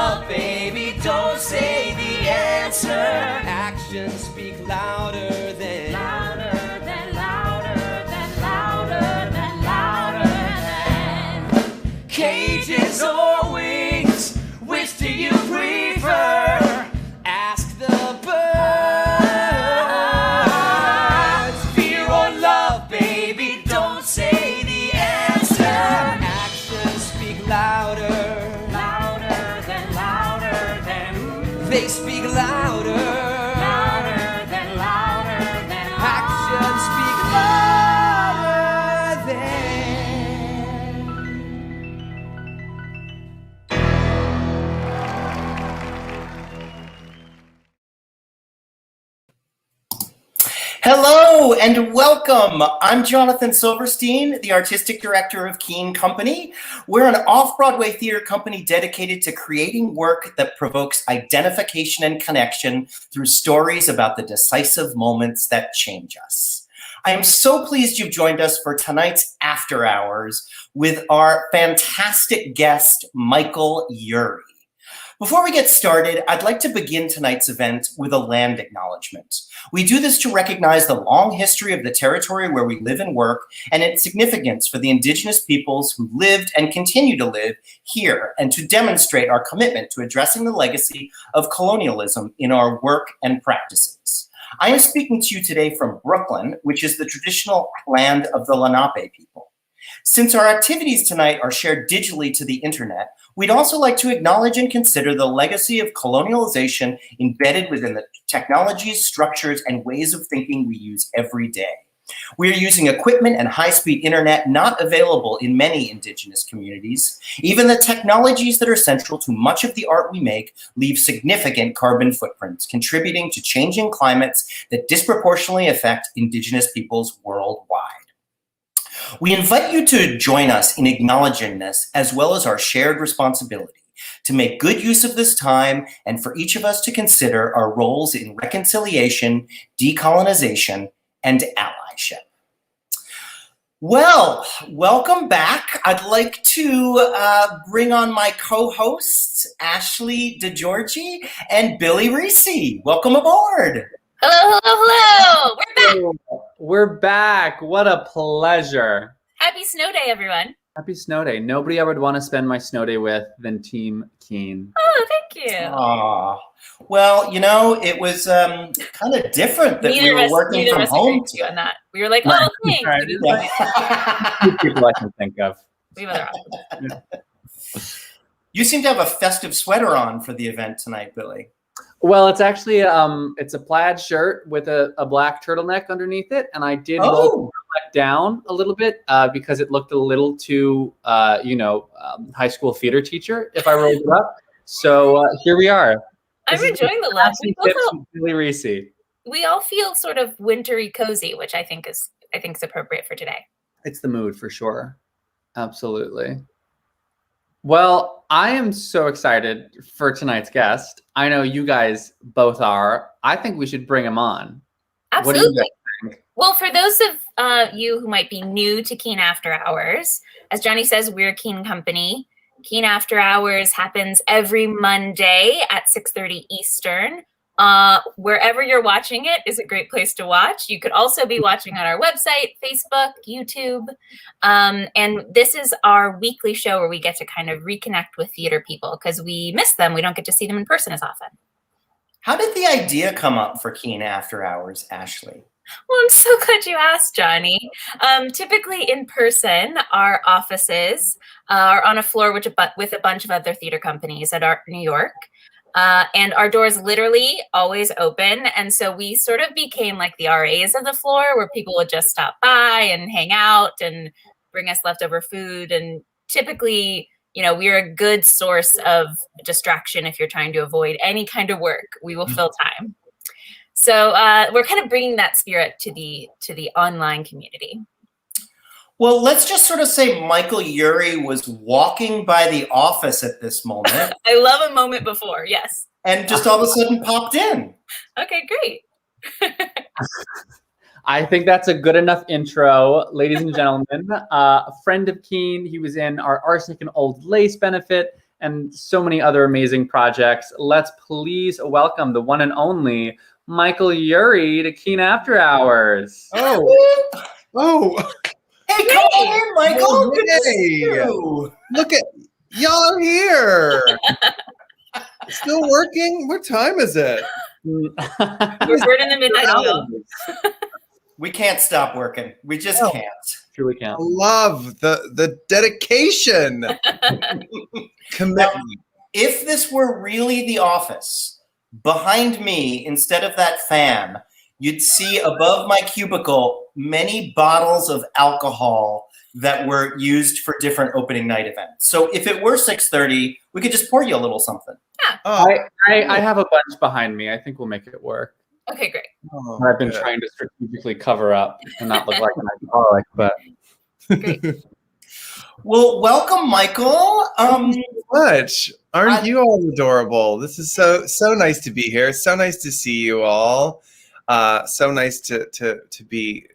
love, baby, don't say the answer. Actions speak louder than louder than louder than louder than louder than cages or wings. Which do you prefer? Ask the birds. Fear or love, baby, don't say the answer. Actions speak louder. They speak louder, louder than actions speak louder than. Hello and welcome. I'm Jonathan Silverstein, the Artistic Director of Keene Company. We're an off-Broadway theater company dedicated to creating work that provokes identification and connection through stories about the decisive moments that change us. I am so pleased you've joined us for tonight's After Hours with our fantastic guest, Michael Urie. Before we get started, I'd like to begin tonight's event with a land acknowledgement. We do this to recognize the long history of the territory where we live and work and its significance for the Indigenous peoples who lived and continue to live here, and to demonstrate our commitment to addressing the legacy of colonialism in our work and practices. I am speaking to you today from Brooklyn, which is the traditional land of the Lenape people. Since our activities tonight are shared digitally to the internet, we'd also like to acknowledge and consider the legacy of colonialization embedded within the technologies, structures, and ways of thinking we use every day. We are using equipment and high-speed internet not available in many Indigenous communities. Even the technologies that are central to much of the art we make leave significant carbon footprints, contributing to changing climates that disproportionately affect Indigenous peoples worldwide. We invite you to join us in acknowledging this, as well as our shared responsibility to make good use of this time and for each of us to consider our roles in reconciliation, decolonization, and allyship. Well, welcome back. I'd like to bring on my co-hosts, Ashley DeGiorgi and Billy Reese. Welcome aboard. Hello, hello, hello. We're back. We're back. What a pleasure. Happy snow day, everyone. Happy snow day. Nobody I would want to spend my snow day with than Team Keene. Oh, thank you. Aww. Well, you know, it was kind of different that we were working from home. You on that. We were like, oh, thanks. Right. Two people I can think of. We have other options. You seem to have a festive sweater on for the event tonight, Billy. Well, it's actually it's a plaid shirt with a black turtleneck underneath it, and I did roll the turtleneck down a little bit because it looked a little too, high school theater teacher if I rolled it up. So here we are. I'm enjoying the laugh. Billy Reese. We all feel sort of wintry cozy, which I think is appropriate for today. It's the mood for sure. Absolutely. Well, I am so excited for tonight's guest. I know you guys both are. I think we should bring him on. Absolutely. What do you guys think? Well, for those of you who might be new to Keene After Hours, as Johnny says, we're Keene Company. Keene After Hours happens every Monday at 6:30 Eastern. Wherever you're watching it is a great place to watch. You could also be watching on our website, Facebook, YouTube. And this is our weekly show where we get to kind of reconnect with theater people because we miss them. We don't get to see them in person as often. How did the idea come up for Keene After Hours, Ashley? Well, I'm so glad you asked, Johnny. Typically in person, our offices are on a floor with a bunch of other theater companies at Art New York. And our doors literally always open. And so we sort of became like the RAs of the floor where people would just stop by and hang out and bring us leftover food. And typically, you know, we're a good source of distraction if you're trying to avoid any kind of work. We will fill time. So we're kind of bringing that spirit to the online community. Well, let's just sort of say Michael Urie was walking by the office at this moment. I love a moment before, yes. And just all of a sudden popped in. Okay, great. I think that's a good enough intro, ladies and gentlemen. A friend of Keene, he was in our Arsenic and Old Lace benefit, and so many other amazing projects. Let's please welcome the one and only Michael Urie to Keen After Hours. Oh, Hey, come on in, Michael. Oh, Good to see hey. you. look at y'all are here. Still working? What time is it? We're in the midnight oil. We can't stop working. We just can't. Truly I can't. love the dedication. Commitment. If this were really the office, behind me, instead of that fan, you'd see above my cubicle many bottles of alcohol that were used for different opening night events. So if it were 6:30, we could just pour you a little something. I have a bunch behind me. I think we'll make it work. Okay, great. I've been trying to strategically cover up and not look like an alcoholic, but Great. Well, welcome, Michael. Much. Aren't you all adorable? This is so nice to be here. So nice to see you all. So nice to be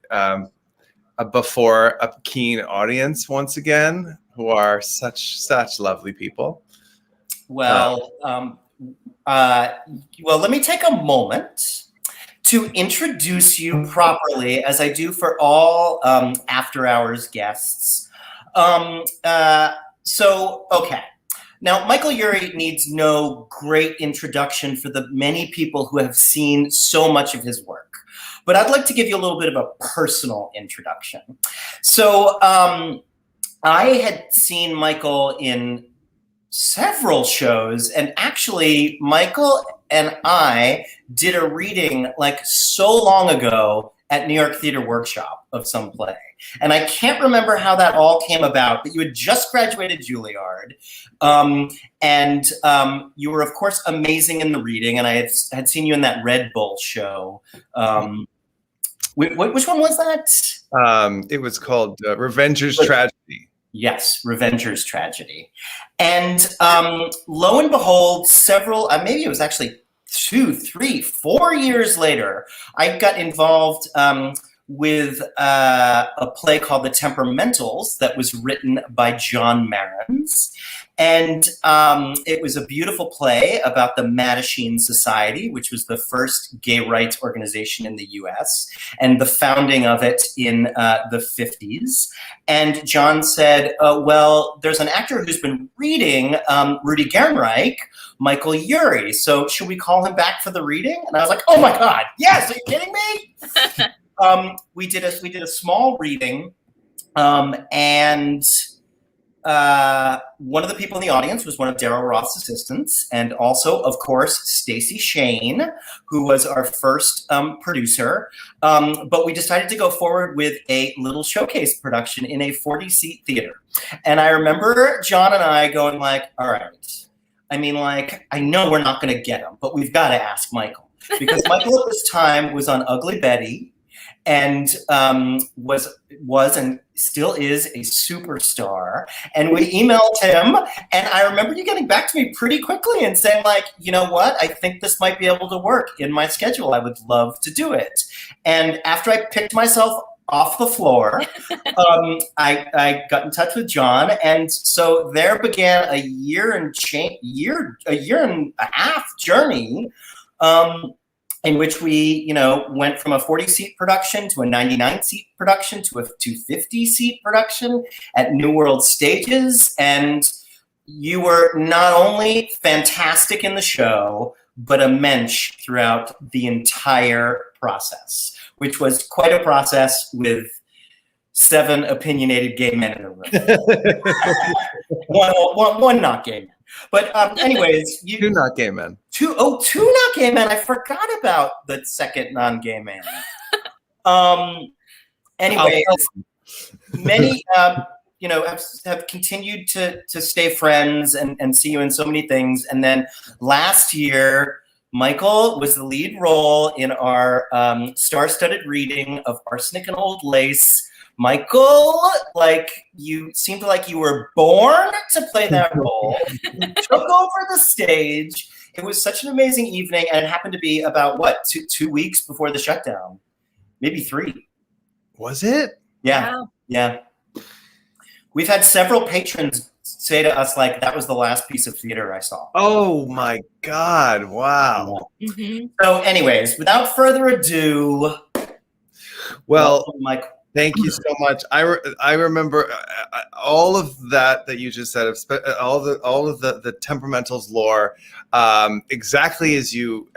before a Keen audience once again, who are such lovely people. Well, let me take a moment to introduce you properly, as I do for all After Hours guests. Okay. Now, Michael Urie needs no great introduction for the many people who have seen so much of his work. But I'd like to give you a little bit of a personal introduction. So I had seen Michael in several shows, and actually Michael and I did a reading like so long ago at New York Theater Workshop of some play. And I can't remember how that all came about, but you had just graduated Juilliard. And you were, of course, amazing in the reading. And I had seen you in that Red Bull show. Which one was that? It was called Revenger's Tragedy. Yes, Revenger's Tragedy. And lo and behold, maybe it was actually 2, 3, 4 years later, I got involved with a play called The Temperamentals that was written by John Marans. And it was a beautiful play about the Mattachine Society, which was the first gay rights organization in the US, and the founding of it in the 50s. And John said, well, there's an actor who's been reading Rudy Gernreich, Michael Urie. So should we call him back for the reading? And I was like, oh my God, yes, are you kidding me? We did a small reading, and one of the people in the audience was one of Darryl Roth's assistants, and also, of course, Stacy Shane, who was our first producer. But we decided to go forward with a little showcase production in a 40-seat theater. And I remember John and I going like, all right, I mean, like, I know we're not going to get him, but we've got to ask Michael. Because Michael at this time was on Ugly Betty, and was and still is a superstar. And we emailed him, and I remember you getting back to me pretty quickly and saying, like, you know what, I think this might be able to work in my schedule. I would love to do it. And after I picked myself off the floor, I got in touch with John, and so there began a year and a half journey. In which we, went from a 40-seat production to a 99-seat production to a 250-seat production at New World Stages. And you were not only fantastic in the show, but a mensch throughout the entire process, which was quite a process with 7 opinionated gay men in a room. one not gay man. But anyways, 2 not gay men. 2 not gay men. I forgot about the second non-gay man. Anyways, many have continued to stay friends and see you in so many things. And then last year, Michael was the lead role in our star-studded reading of Arsenic and Old Lace. Michael, like, you seemed like you were born to play that role. You took over the stage. It was such an amazing evening, and it happened to be about, what, two weeks before the shutdown? Maybe 3. Was it? Yeah, Wow. yeah. We've had several patrons say to us, like, that was the last piece of theater I saw. Oh my God! Wow. Mhm. So, anyways, without further ado, Well, Mike. thank you so much. I remember all of that you just said, all of the Temperamentals lore, exactly as you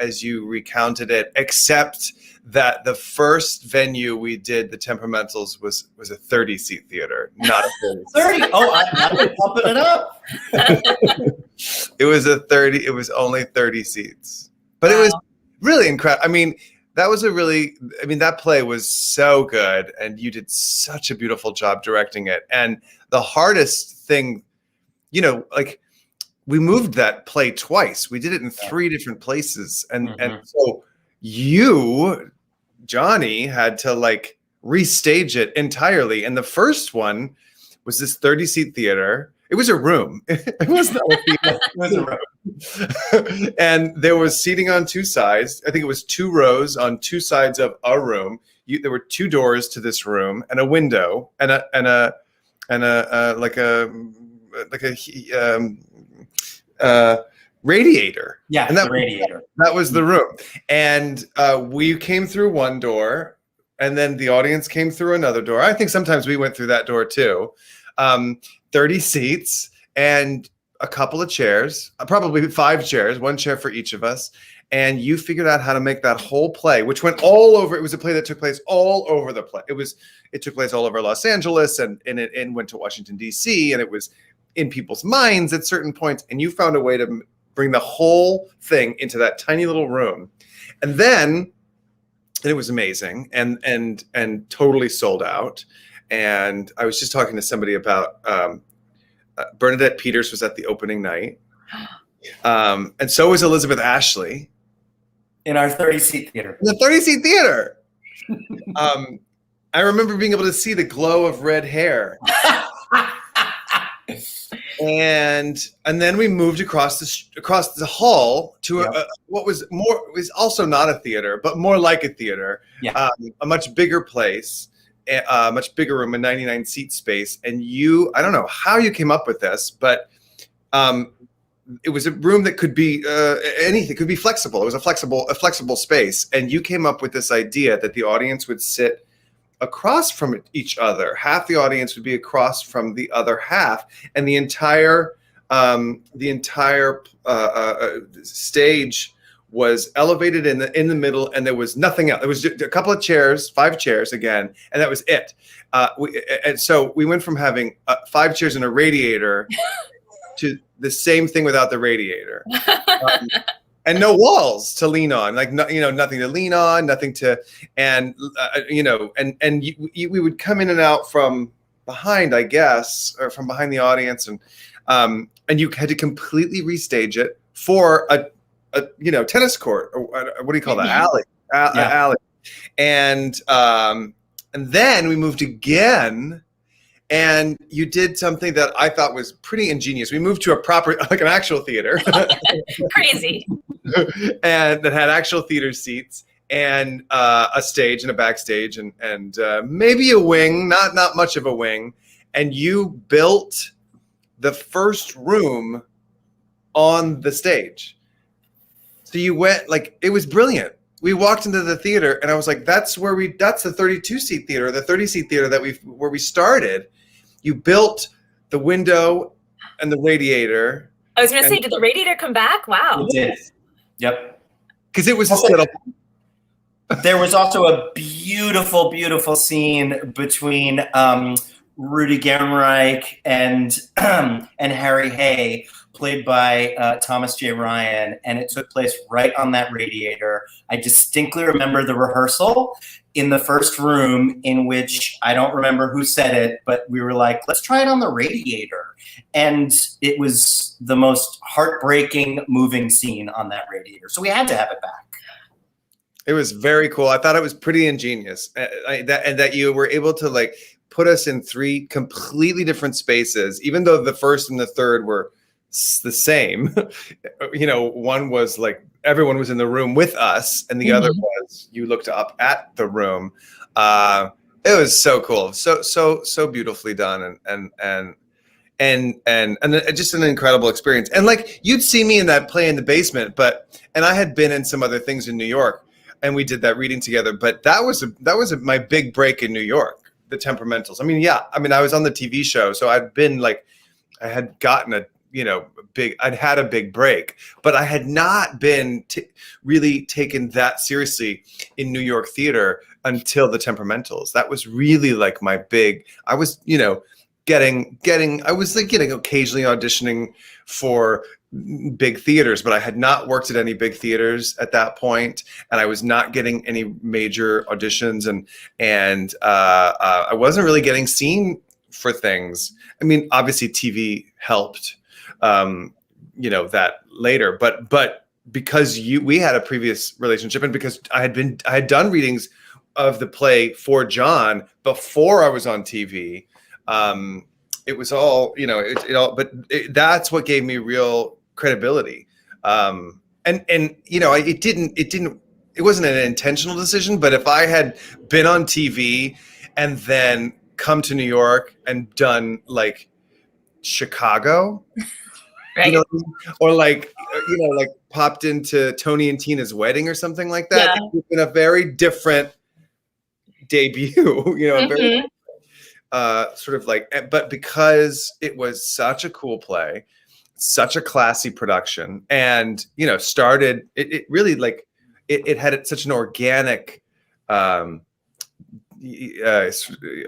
recounted it, except that the first venue we did the Temperamentals was a 30-seat theater, not a 30. Oh, I'm pumping it up. It was a 30. It was only 30 seats, but it was really incredible. I mean, that play was so good, and you did such a beautiful job directing it. And the hardest thing, like, we moved that play twice. We did it in 3 different places. And so you, Johnny, had to like restage it entirely. And the first one was this 30-seat theater. It was a room. It was not a theater. It was a room. And there was seating on 2 sides. I think it was 2 rows on 2 sides of a room. There were 2 doors to this room and a window and a radiator. Yeah, and the radiator. That was the room. And we came through one door, and then the audience came through another door. I think sometimes we went through that door too. 30 seats and a couple of chairs, probably 5 chairs, 1 chair for each of us. And you figured out how to make that whole play, which went all over. It was a play that took place all over the play. It took place all over Los Angeles and went to Washington, D.C., and it was in people's minds at certain points. And you found a way to bring the whole thing into that tiny little room. And it was amazing and totally sold out. And I was just talking to somebody about Bernadette Peters was at the opening night. And so was Elizabeth Ashley. In our 30-seat theater. In the 30-seat theater. I remember being able to see the glow of red hair. And then we moved across the hall to what was also not a theater, but more like a theater. Yeah. A much bigger place. A much bigger room, a 99-seat space. And I don't know how you came up with this, but it was a room that could be anything, could be flexible. It was a flexible space. And you came up with this idea that the audience would sit across from each other. Half the audience would be across from the other half, and the entire stage was elevated in the middle, and there was nothing else. There was just a couple of chairs, 5 chairs again, and that was it. And so we went from having 5 chairs and a radiator to the same thing without the radiator, and no walls to lean on, like nothing to lean on, nothing to, and we would come in and out from behind, I guess, or from behind the audience, and you had to completely restage it for a tennis court, or what do you call that? Alley. And then we moved again, and you did something that I thought was pretty ingenious. We moved to a proper, like an actual theater. Crazy. And that had actual theater seats and a stage and a backstage and maybe a wing, not much of a wing. And you built the first room on the stage. So you went, like, it was brilliant. We walked into the theater and I was like, that's the 32-seat theater, the 30-seat theater where we started. You built the window and the radiator. I was going to say, did the radiator come back? Wow. It did. Yep. Because it was There was also a beautiful, beautiful scene between Rudy Gemreich and Harry Hay, played by Thomas J. Ryan, and it took place right on that radiator. I distinctly remember the rehearsal in the first room, in which I don't remember who said it, but we were like, let's try it on the radiator. And it was the most heartbreaking, moving scene on that radiator. So we had to have it back. It was very cool. I thought it was pretty ingenious, and that you were able to, like, put us in 3 completely different spaces, even though the first and the third were the same. One was like everyone was in the room with us, and the other was you looked up at the room. It was so cool, so beautifully done, and just an incredible experience. And like, you'd see me in that play in the basement, and I had been in some other things in New York, and we did that reading together. But that was my big break in New York, the Temperamentals. I mean, I was on the TV show, so I'd been like, I had gotten I'd had a big break, but I had not been really taken that seriously in New York theater until the Temperamentals. That was really like my big, I was, getting occasionally auditioning for big theaters, but I had not worked at any big theaters at that point, and I was not getting any major auditions, and I wasn't really getting seen for things. I mean, obviously TV helped, that later, but because we had a previous relationship, and because I had done readings of the play for John before I was on TV. It was all, that's what gave me real credibility. It wasn't an intentional decision, but if I had been on TV and then come to New York and done like Chicago, Right. or like popped into Tony and Tina's Wedding or something like that, it would have been a very different debut, a very but because it was such a cool play, such a classy production, and started it really like it had such an organic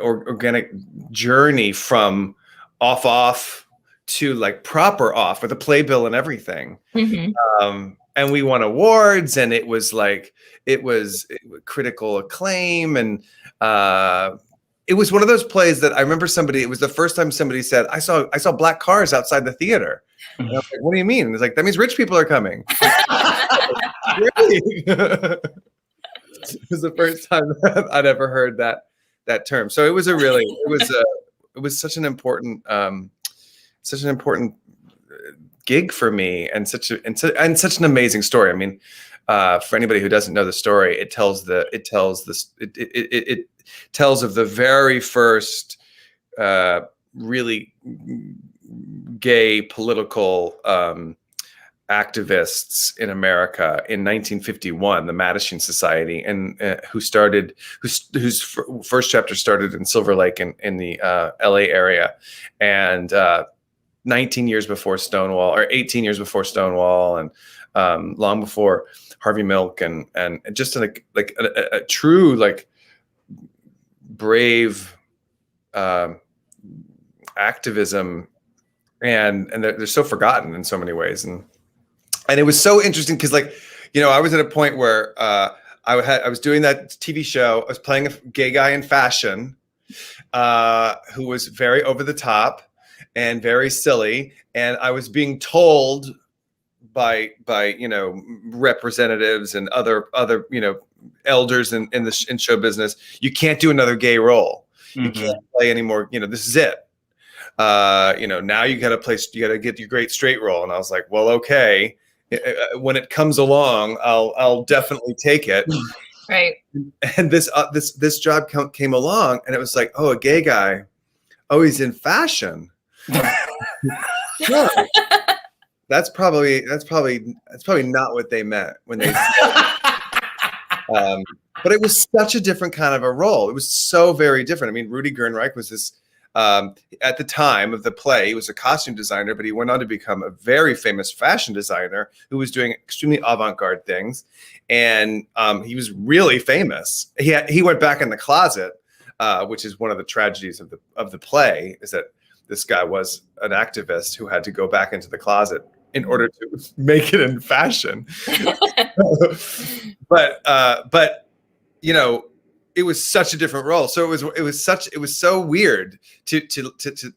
organic journey from off to like proper off with a playbill and everything. And we won awards, and it was critical acclaim, and it was one of those plays that I remember it was the first time somebody said, I saw black cars outside the theater. And I was like, what do you mean? It's like, that means rich people are coming. Really? It was the first time that I'd ever heard that term. So it was such an important gig for me, and such an amazing story. I mean, for anybody who doesn't know the story, it tells of the very first really gay political activists in America in 1951, the Mattachine Society, and whose first chapter started in Silver Lake in the LA area, and 19 years before Stonewall, or 18 years before Stonewall, and long before Harvey Milk, and just like a true like brave activism, and they're so forgotten in so many ways, and it was so interesting because I was at a point where I was doing that TV show. I was playing a gay guy in fashion who was very over the top and very silly, and I was being told by representatives and other elders in show business, you can't do another gay role. You can't play anymore. This is it. Now you got to get your great straight role. And I was like, well, okay. When it comes along, I'll definitely take it. Right. And this job came along, and it was like, oh, a gay guy. Oh, he's in fashion. No. That's probably not what they meant when they said but it was such a different kind of a role. It was so very different. I mean, Rudy Gernreich was this, at the time of the play, he was a costume designer, but he went on to become a very famous fashion designer who was doing extremely avant-garde things. And he was really famous. He went back in the closet, which is one of the tragedies of the play, is that this guy was an activist who had to go back into the closet in order to make it in fashion. But it was such a different role. So it was so weird to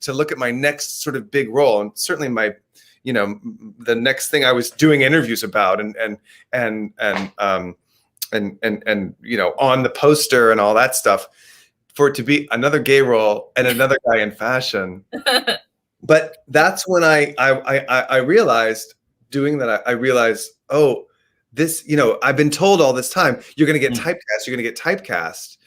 look at my next sort of big role, and certainly my, the next thing I was doing interviews about, and on the poster and all that stuff, for it to be another gay role and another guy in fashion. But that's when I realized doing that. I realized, oh, this, I've been told all this time, you're going to get typecast. You're going to get typecast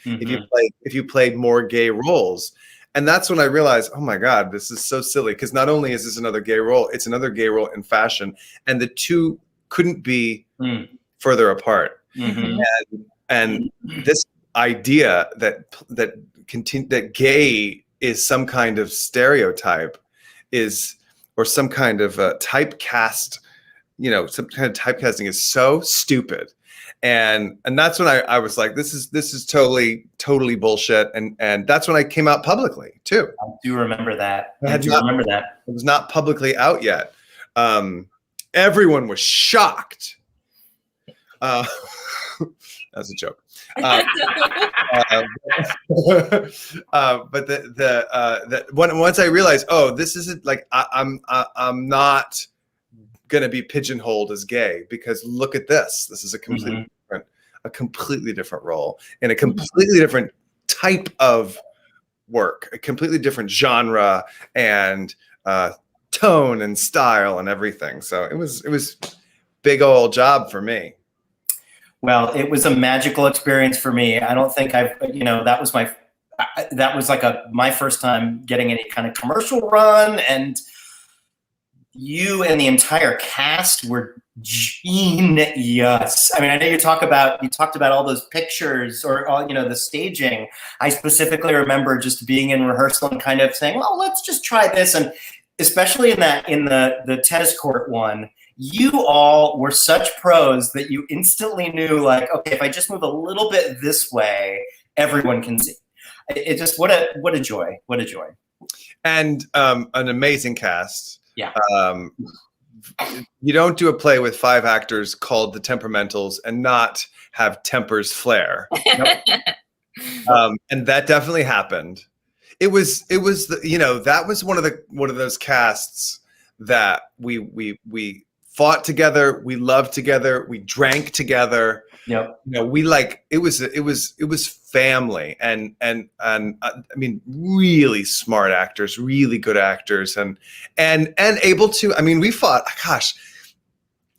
if you played more gay roles. And that's when I realized, oh my God, this is so silly. Because not only is this another gay role, it's another gay role in fashion. And the two couldn't be further apart. Mm-hmm. And this idea that gay is some kind of stereotype or some kind of typecast, some kind of typecasting is so stupid. And that's when I was like, this is totally bullshit. And that's when I came out publicly too. I do remember that. It was not publicly out yet. Everyone was shocked. That's a joke. But once I realized, oh, this isn't like I'm not gonna be pigeonholed as gay, because look at this. This is a completely different role in a completely different type of work, a completely different genre and tone and style and everything. So it was big old job for me. Well, it was a magical experience for me. I don't think that was my first time getting any kind of commercial run, and you and the entire cast were genius. I mean, I know you talked about all those pictures or all, the staging. I specifically remember just being in rehearsal and kind of saying, well, let's just try this. And especially in the tennis court one, you all were such pros that you instantly knew, like, okay, if I just move a little bit this way, everyone can see. It just, what a joy. And an amazing cast. Yeah. You don't do a play with 5 actors called The Temperamentals and not have Temper's flair. And that definitely happened. It was that was one of those casts that we fought together, we loved together, we drank together. Yep. It was family, and I mean, really smart actors, really good actors, and able to. I mean, we fought. Gosh,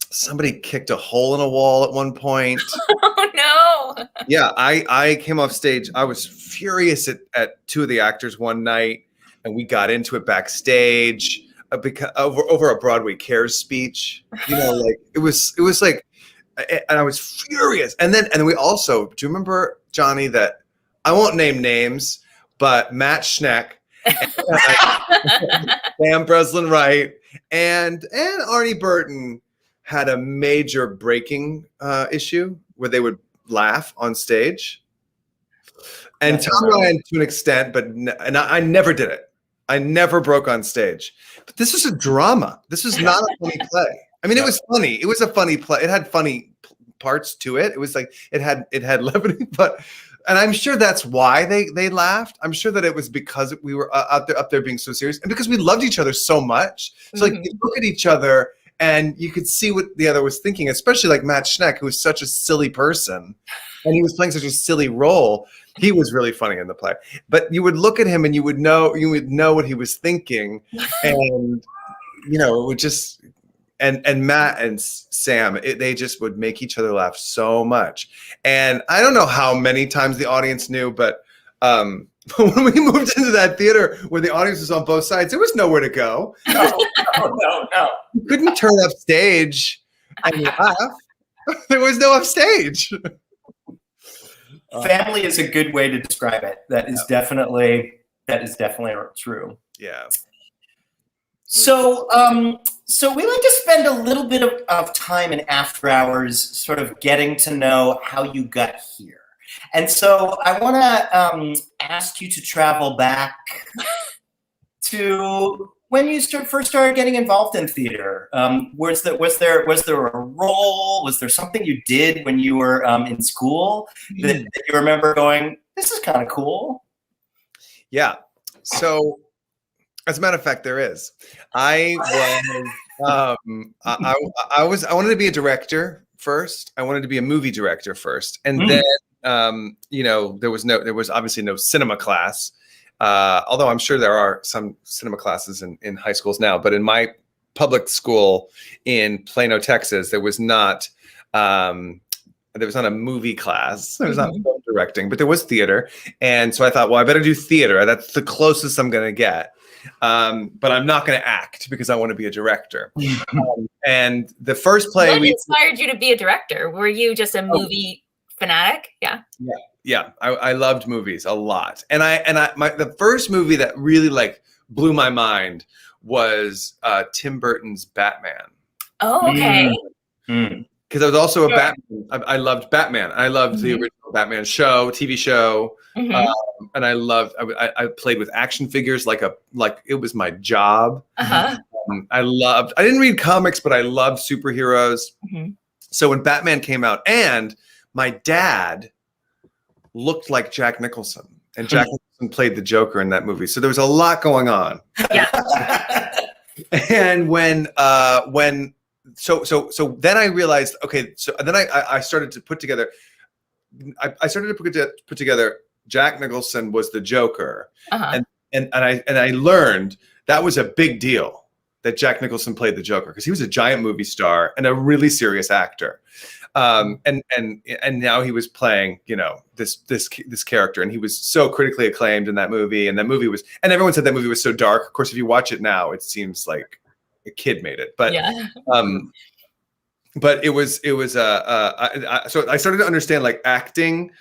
somebody kicked a hole in a wall at one point. Oh no! Yeah, I came off stage. I was furious at 2 of the actors one night, and we got into it backstage because over a Broadway Cares speech. Like it was like. And I was furious. And then we also, do you remember, Johnny, that I won't name names, but Matt Schneck, Sam Breslin-Wright, and Arnie Burton had a major breaking issue where they would laugh on stage. And Tom Ryan to an extent, and I never did it. I never broke on stage. But this was a drama. This was not a funny play. I mean, it was funny. It was a funny play. It had funny parts to it. It was like it had levity, and I'm sure that's why they laughed. I'm sure that it was because we were up there being so serious, and because we loved each other so much. So like you look at each other and you could see what the other was thinking, especially like Matt Schneck, who was such a silly person, and he was playing such a silly role. He was really funny in the play, but you would look at him and you would know what he was thinking, and it would just. And Matt and Sam, they just would make each other laugh so much. And I don't know how many times the audience knew, but when we moved into that theater where the audience was on both sides, there was nowhere to go. No. You couldn't turn up stage and laugh. There was no upstage. Family is a good way to describe it. That is definitely true. Yeah. So we like to spend a little bit of time in after hours sort of getting to know how you got here. And so I want to ask you to travel back to when you first started getting involved in theater. Was there a role? Was there something you did when you were in school that you remember going, this is kind of cool? Yeah. So as a matter of fact, there is. I wanted to be a director first. I wanted to be a movie director first, and then there was obviously no cinema class. Although I'm sure there are some cinema classes in high schools now, but in my public school in Plano, Texas, there was not there was not a movie class. There was not film directing, but there was theater. And so I thought, well, I better do theater. That's the closest I'm going to get. But I'm not going to act because I want to be a director. And the first play What inspired you to be a director? Were you just a movie fanatic? Yeah. Yeah. I loved movies a lot. And the first movie that really like blew my mind was Tim Burton's Batman. Oh, okay. Because I was also a Batman. I loved Batman. I loved the original Batman TV show. And I played with action figures like it was my job. I didn't read comics, but I loved superheroes. So when Batman came out, and my dad looked like Jack Nicholson, and Jack Nicholson played the Joker in that movie. So there was a lot going on. Yeah. And so then I realized, okay, so then I started to put together. I started to put together. Jack Nicholson was the Joker, and I learned that was a big deal that Jack Nicholson played the Joker because he was a giant movie star and a really serious actor. And now he was playing, this character, and he was so critically acclaimed in that movie. And everyone said that movie was so dark. Of course, if you watch it now, it seems like a kid made it, but but it was so I started to understand like acting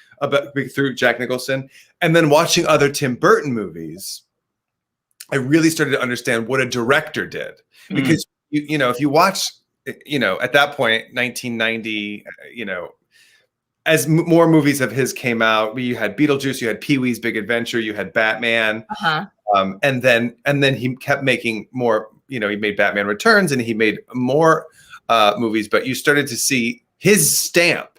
through Jack Nicholson, and then watching other Tim Burton movies, I really started to understand what a director did, because if you watch, at that point, 1990, as more movies of his came out, you had Beetlejuice, you had Pee-wee's Big Adventure, you had Batman, and then he kept making more. He made Batman Returns, and he made more movies, but you started to see his stamp.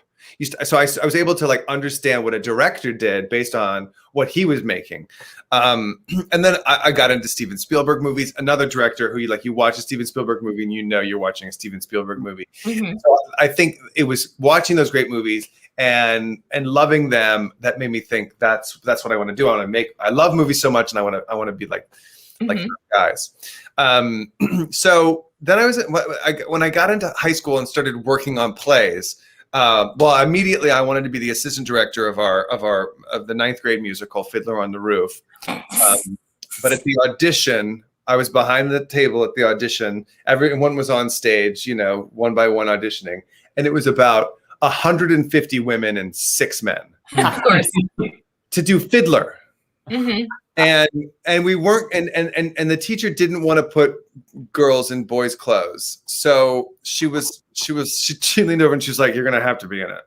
So I was able to like understand what a director did based on what he was making. And then I got into Steven Spielberg movies, another director who you watch a Steven Spielberg movie and you're watching a Steven Spielberg movie. So I think it was watching those great movies and loving them that made me think that's what I want to do. I love movies so much, and I want to be like those guys. So then when I got into high school and started working on plays, immediately I wanted to be the assistant director of the ninth grade musical Fiddler on the Roof. But at the audition, I was behind the table at the audition. Everyone was on stage, one by one auditioning, and it was about 150 women and 6 men. Of course. To do Fiddler. And we weren't, and the teacher didn't want to put girls in boys' clothes. So she leaned over and she was like, "You're going to have to be in it.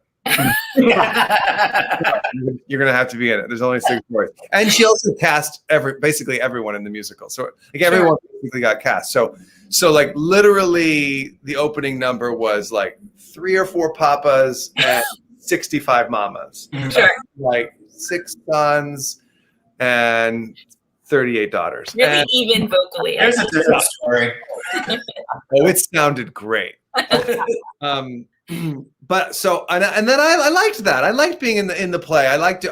You're going to have to be in it. There's only 6 boys." And she also cast basically everyone in the musical. So like everyone basically got cast. So like literally the opening number was like 3 or 4 papas and 65 mamas. Sure. Like 6 sons and 38 daughters. Really even vocally. There's a different story. It sounded great. But so, and then I liked that. I liked being in the play. I liked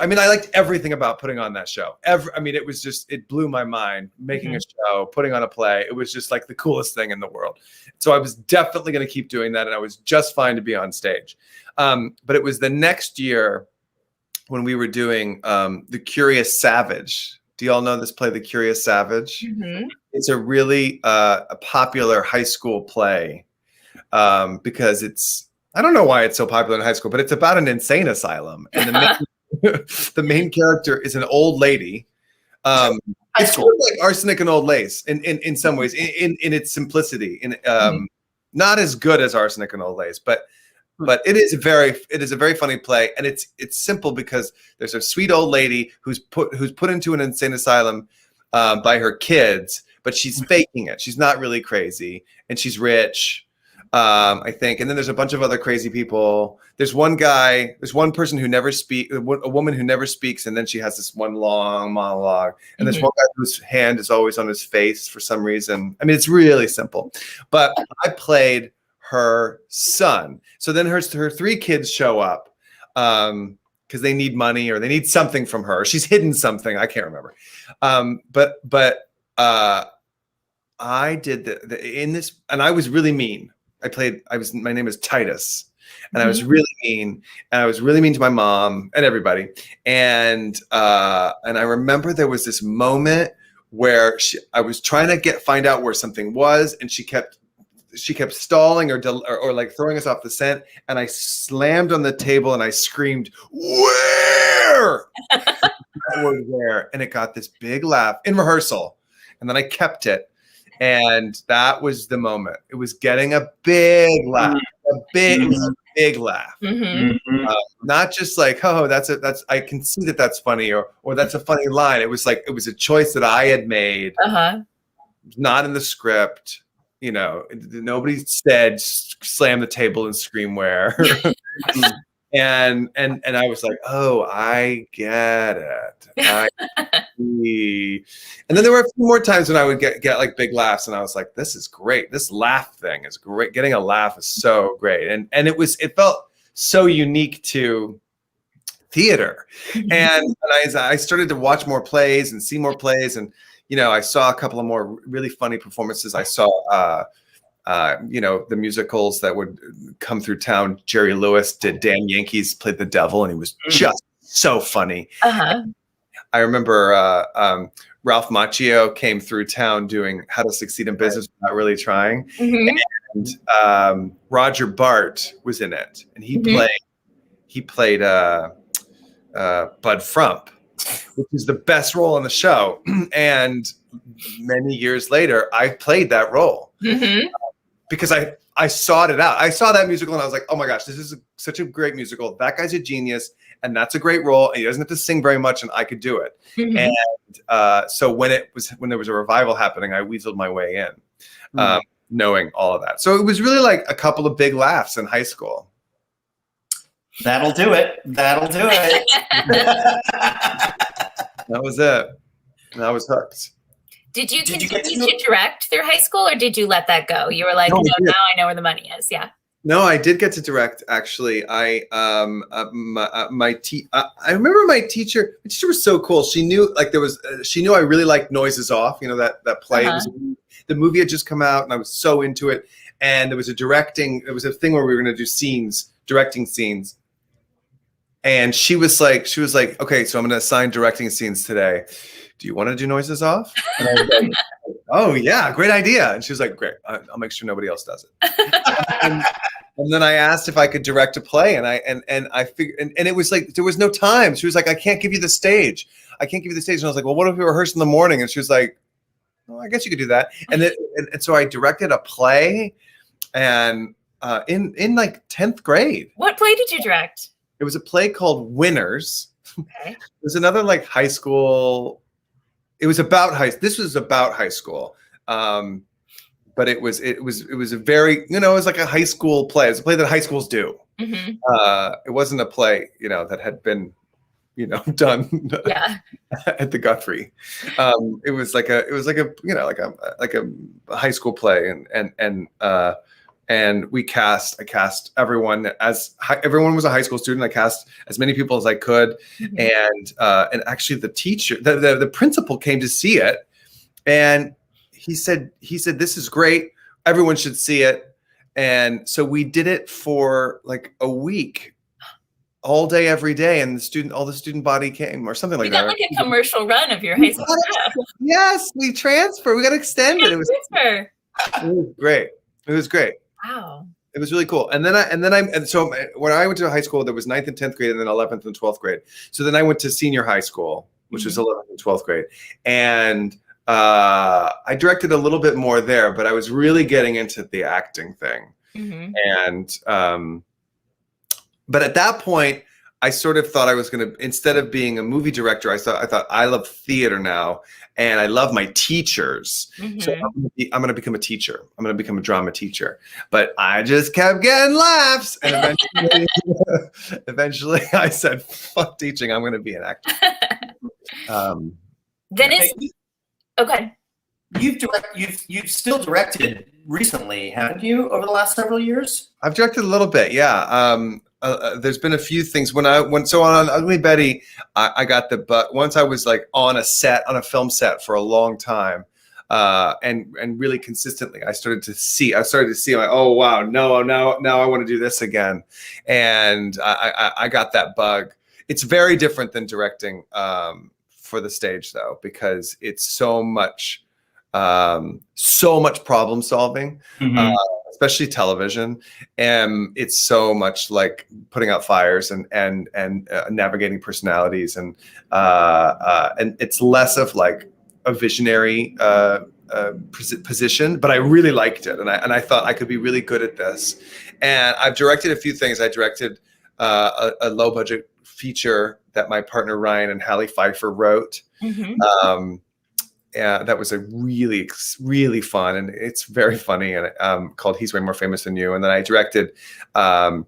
everything about putting on that show. It blew my mind, making a show, putting on a play. It was just like the coolest thing in the world. So I was definitely going to keep doing that. And I was just fine to be on stage. But it was the next year when we were doing The Curious Savage. Do you all know this play, The Curious Savage? It's a really popular high school play because I don't know why it's so popular in high school, but it's about an insane asylum. And the main character is an old lady. It's sort of like Arsenic and Old Lace in some ways, in its simplicity. Not as good as Arsenic and Old Lace, but it is a very funny play, and it's simple because there's a sweet old lady who's put into an insane asylum by her kids, but she's faking it. She's not really crazy, and she's rich, I think. And then there's a bunch of other crazy people. There's one person who never speaks, a woman who never speaks, and then she has this one long monologue. And there's one guy whose hand is always on his face for some reason. I mean, it's really simple, but I played her son. So then her 3 kids show up because they need money or they need something from her. She's hidden something. I can't remember. But I did in this, and I was really mean. My name is Titus, and I was really mean, and I was really mean to my mom and everybody. And I remember there was this moment where I was trying to find out where something was, and she kept stalling or like throwing us off the scent, and I slammed on the table and I screamed, "Where?" That word "where," and it got this big laugh in rehearsal, and then I kept it, and that was the moment. It was getting a big laugh, it was a big laugh, not just like, "Oh, that's I can see that's funny," or "That's a funny line." It was like it was a choice that I had made, not in the script. You know, nobody said slam the table and scream "where." and I was like, "Oh, I get it. I see." And then there were a few more times when I would get like big laughs, and I was like, "This is great. This laugh thing is great. Getting a laugh is so great." And it felt so unique to theater. And I started to watch more plays and see more plays, and you know, I saw a couple of more really funny performances. I saw, you know, the musicals that would come through town. Jerry Lewis did Dan Yankees, played the devil, and he was just so funny. I remember Ralph Macchio came through town doing How to Succeed in Business Without Really Trying. And Roger Bart was in it, and he played Bud Frump, which is the best role in the show. And many years later, I played that role because I sought it out. I saw that musical and I was like, "Oh my gosh, this is such a great musical. That guy's a genius, and that's a great role. And he doesn't have to sing very much, and I could do it." And so when there was a revival happening, I weaseled my way in, knowing all of that. So it was really like a couple of big laughs in high school. That'll do it. That'll do it. That was it. And I was hooked. Did you continue to direct through high school, or did you let that go? You were like, "No, now I know where the money is." Yeah. No, I did get to direct. Actually, I remember my teacher. My teacher was so cool. She knew she knew I really liked Noises Off. You know, that play. The movie had just come out, and I was so into it. And there was a thing where we were going to do directing scenes. And she was like, "Okay, so I'm going to assign directing scenes today. Do you want to do Noises Off?" And I was like, "Oh yeah, great idea." And she was like, "Great, I'll make sure nobody else does it." and then I asked if I could direct a play, and I figured, and it was like there was no time. She was like, "I can't give you the stage. I can't give you the stage." And I was like, "Well, what if we rehearse in the morning?" And she was like, "Well, I guess you could do that." And so I directed a play, and in like 10th grade. What play did you direct? It was a play called Winners. Okay. It was another like high school. It was about This was about high school, but it was a very, you know, it was like a high school play. It's a play that high schools do. It wasn't a play, you know, that had been, you know, done at the Guthrie. It was like a you know, like a high school play, and I cast everyone everyone was a high school student. I cast as many people as I could. And actually the teacher, the principal came to see it, and he said, "This is great. Everyone should see it." And so we did it for like a week, all day, every day. And all the student body came, or something like that. You got like a commercial run of your high school. Yes, we transferred. We got extended. It was great. It was great. Wow. It was really cool. So when I went to high school, there was 9th and 10th grade, and then 11th and 12th grade. So then I went to senior high school, which was 11th and 12th grade. And I directed a little bit more there, but I was really getting into the acting thing. And but at that point, I sort of thought I was going to, instead of being a movie director, I thought I love theater now, and I love my teachers. So I'm going to become a teacher. I'm going to become a drama teacher. But I just kept getting laughs, and eventually I said, "Fuck teaching. I'm going to be an actor." Dennis, okay. You've still directed recently, haven't you? Over the last several years, I've directed a little bit. Yeah. There's been a few things on Ugly Betty. I got once I was like on a film set for a long time. and really consistently, I started to see like, oh wow, no, now I want to do this again, and I got that bug. It's very different than directing for the stage, though, because it's so much problem solving, especially television, and it's so much like putting out fires and navigating personalities, and it's less of like a visionary position, but I really liked it, and I thought I could be really good at this. And I've directed a few things. I directed a low budget feature that my partner Ryan and Hallie Pfeiffer wrote. Yeah, that was a really fun, and it's very funny, and called "He's Way More Famous Than You." And then I directed a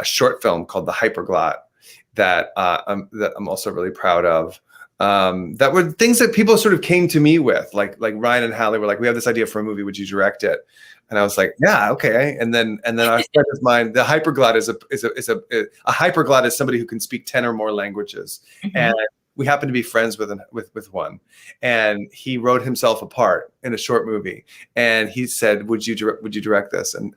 short film called "The Hyperglot" that I'm also really proud of. That were things that people sort of came to me with, like Ryan and Hallie were like, "We have this idea for a movie. Would you direct it?" And I was like, "Yeah, okay." And then our friend of mine, the hyperglot is a hyperglot is somebody who can speak 10 or more languages, and we happen to be friends with one, and he wrote himself a part in a short movie, and he said, "Would you direct this?" And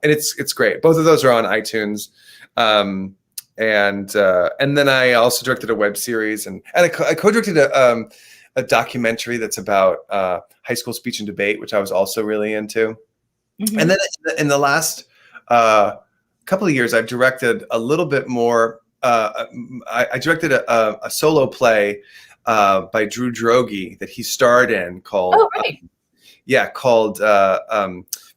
it's great. Both of those are on iTunes. And then I also directed a web series, and I co-directed a documentary that's about high school speech and debate, which I was also really into. And then in the last couple of years, I've directed a little bit more. I directed a solo play by Drew Droege that he starred in called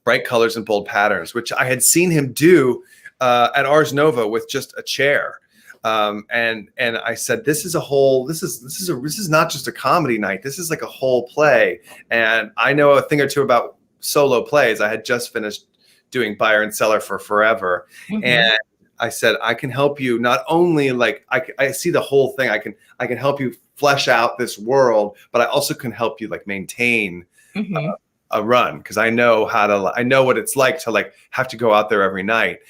Bright Colors and Bold Patterns, which I had seen him do at Ars Nova with just a chair. And I said, this is not just a comedy night. This is like a whole play. And I know a thing or two about solo plays. I had just finished doing Buyer and Seller for Forever. And I said, I can help you not only like I see the whole thing. I can help you flesh out this world, but I also can help you like maintain a run, because I know what it's like to like have to go out there every night.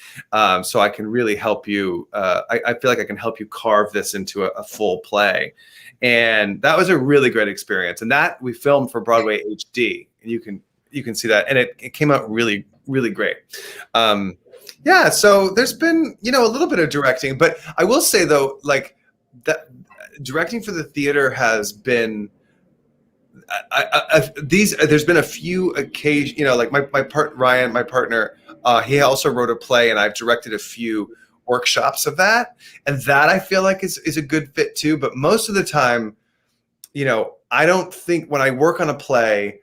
So I can really help you. I feel like I can help you carve this into a full play. And that was a really great experience. And that we filmed for Broadway HD, and you can see that. And it came out really, really great. Yeah, so there's been, a little bit of directing, but I will say though, like that directing for the theater has been, there's been a few occasions, like Ryan, my partner, he also wrote a play, and I've directed a few workshops of that, and that I feel like is a good fit too. But most of the time, I don't think when I work on a play,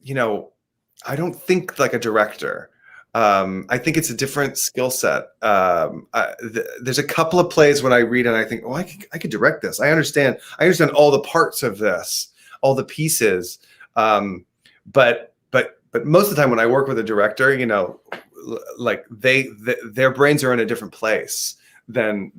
I don't think like a director. I think it's a different skill set. There's a couple of plays when I read and I think, oh, I could direct this. I understand all the parts of this, all the pieces. But most of the time when I work with a director, like their brains are in a different place than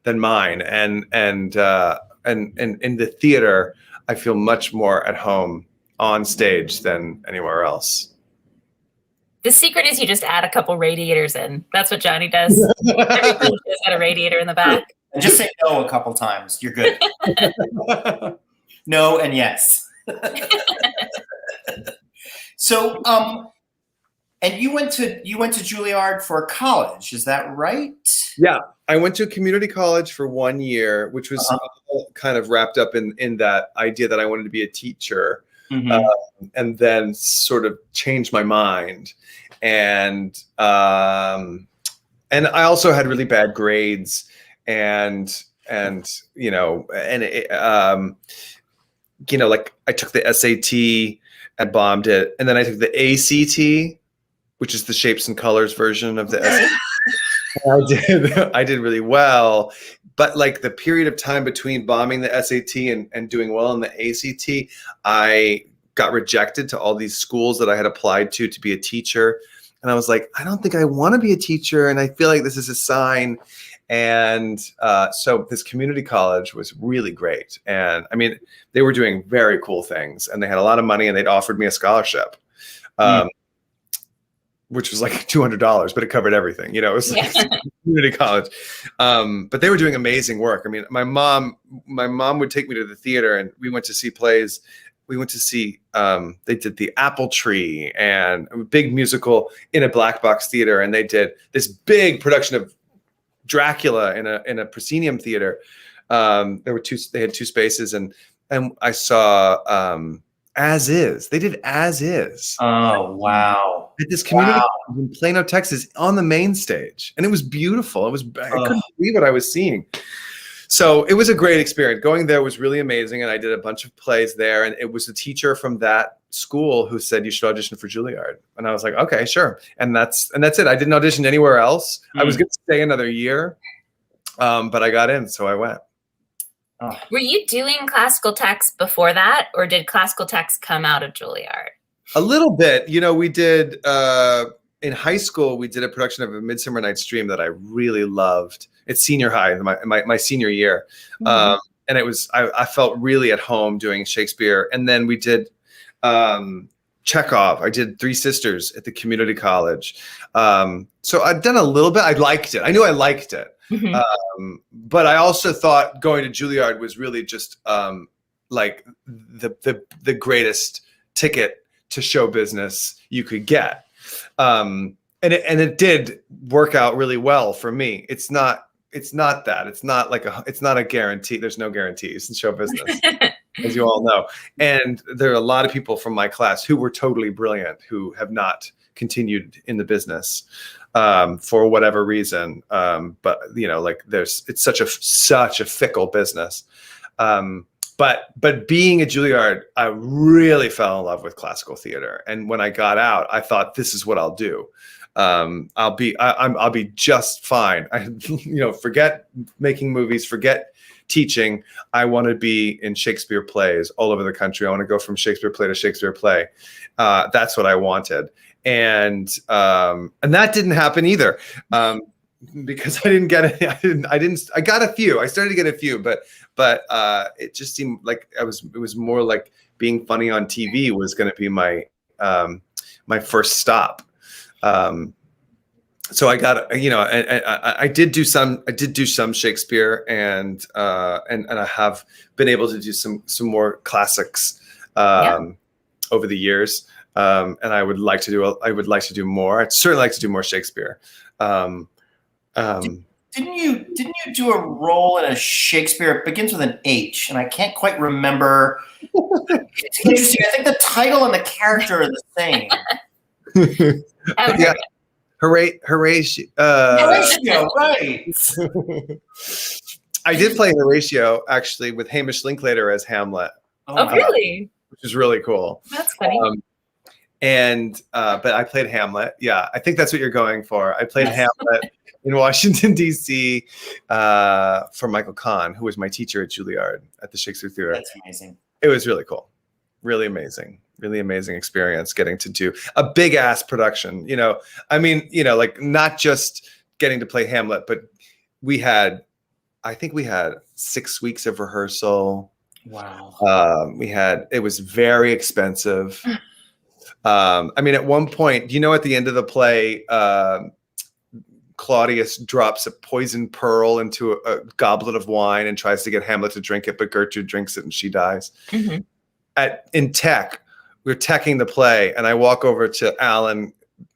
mine. And in the theater, I feel much more at home on stage than anywhere else. The secret is you just add a couple radiators in. That's what Johnny does. Everybody just got a radiator in the back. And just say no a couple times. You're good. No and yes. So, and you went to Juilliard for college, is that right? Yeah, I went to a community college for 1 year, which was kind of wrapped up in that idea that I wanted to be a teacher, and then sort of changed my mind, and I also had really bad grades, and like I took the SAT and bombed it, and then I took the ACT, which is the shapes and colors version of the SAT. I did really well, but like the period of time between bombing the SAT and doing well in the ACT, I got rejected to all these schools that I had applied to be a teacher. And I was like, I don't think I want to be a teacher. And I feel like this is a sign. And so this community college was really great. And I mean, they were doing very cool things, and they had a lot of money, and they'd offered me a scholarship, which was like $200, but it covered everything. It was like community college. But they were doing amazing work. I mean, my mom would take me to the theater, and we went to see plays see, they did The Apple Tree and a big musical in a black box theater. And they did this big production of Dracula in a proscenium theater. They had two spaces, and I saw As Is. They did As Is. Oh, wow. At this community in Plano, Texas, on the main stage. And it was beautiful. I couldn't believe what I was seeing. So it was a great experience. Going there was really amazing. And I did a bunch of plays there. And it was a teacher from that school who said, you should audition for Juilliard. And I was like, okay, sure. And that's it. I didn't audition anywhere else. I was going to stay another year, but I got in, so I went. Were you doing classical text before that, or did classical text come out of Juilliard? A little bit. We did, in high school, we did a production of A Midsummer Night's Dream that I really loved. It's senior high, my senior year. And it was, I felt really at home doing Shakespeare. And then we did Chekhov. I did Three Sisters at the community college. So I'd done a little bit. I liked it. I knew I liked it. But I also thought going to Juilliard was really just like the greatest ticket to show business you could get. And it did work out really well for me. It's not that. It's not a guarantee. There's no guarantees in show business, as you all know. And there are a lot of people from my class who were totally brilliant who have not continued in the business for whatever reason. But it's such a fickle business. But being at Juilliard, I really fell in love with classical theater. And when I got out, I thought, this is what I'll do. I'll be just fine. Forget making movies, forget teaching. I want to be in Shakespeare plays all over the country. I want to go from Shakespeare play to Shakespeare play. That's what I wanted. And that didn't happen either. Because I didn't get it. I got a few. I started to get a few, but it just seemed like it was more like being funny on TV was going to be my first stop. So I got, I did do some Shakespeare, and I have been able to do some more classics over the years. And I would like to do more. I'd certainly like to do more Shakespeare. Didn't you do a role in a Shakespeare? It begins with an H, and I can't quite remember. It's interesting. I think the title and the character are the same. Yeah, Horatio. Horatio, right? I did play Horatio actually with Hamish Linklater as Hamlet. Oh, really? Which is really cool. That's funny. But I played Hamlet. Yeah, I think that's what you're going for. I played Hamlet in Washington, D.C. For Michael Kahn, who was my teacher at Juilliard at the Shakespeare Theater. That's amazing. It was really cool. Really amazing. Really amazing experience getting to do a big ass production. Like not just getting to play Hamlet, but I think we had 6 weeks of rehearsal. Wow. It was very expensive. At one point, at the end of the play, Claudius drops a poisoned pearl into a goblet of wine and tries to get Hamlet to drink it, but Gertrude drinks it and she dies. Mm-hmm. In tech, we're teching the play, and I walk over to Alan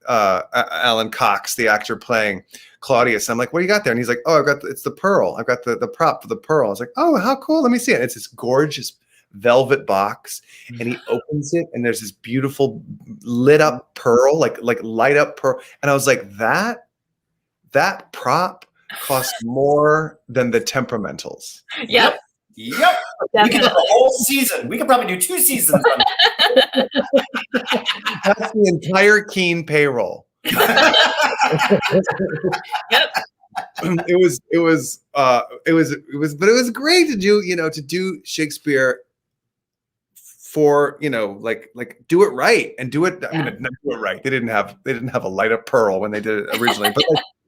Cox, the actor playing Claudius. I'm like, what do you got there? And he's like, oh, it's the pearl. I've got the prop for the pearl. I was like, oh, how cool. Let me see it. It's this gorgeous velvet box, and he opens it, and there's this beautiful lit up pearl, like light up pearl. And I was like, that prop cost more than the Temperamentals. Yep. Yep. We could have a whole season. We could probably do 2 seasons on it. That's the entire Keen payroll. Yep. It was great to do Shakespeare for, do it right and do it. I mean, not do it right. They didn't have a light up pearl when they did it originally, but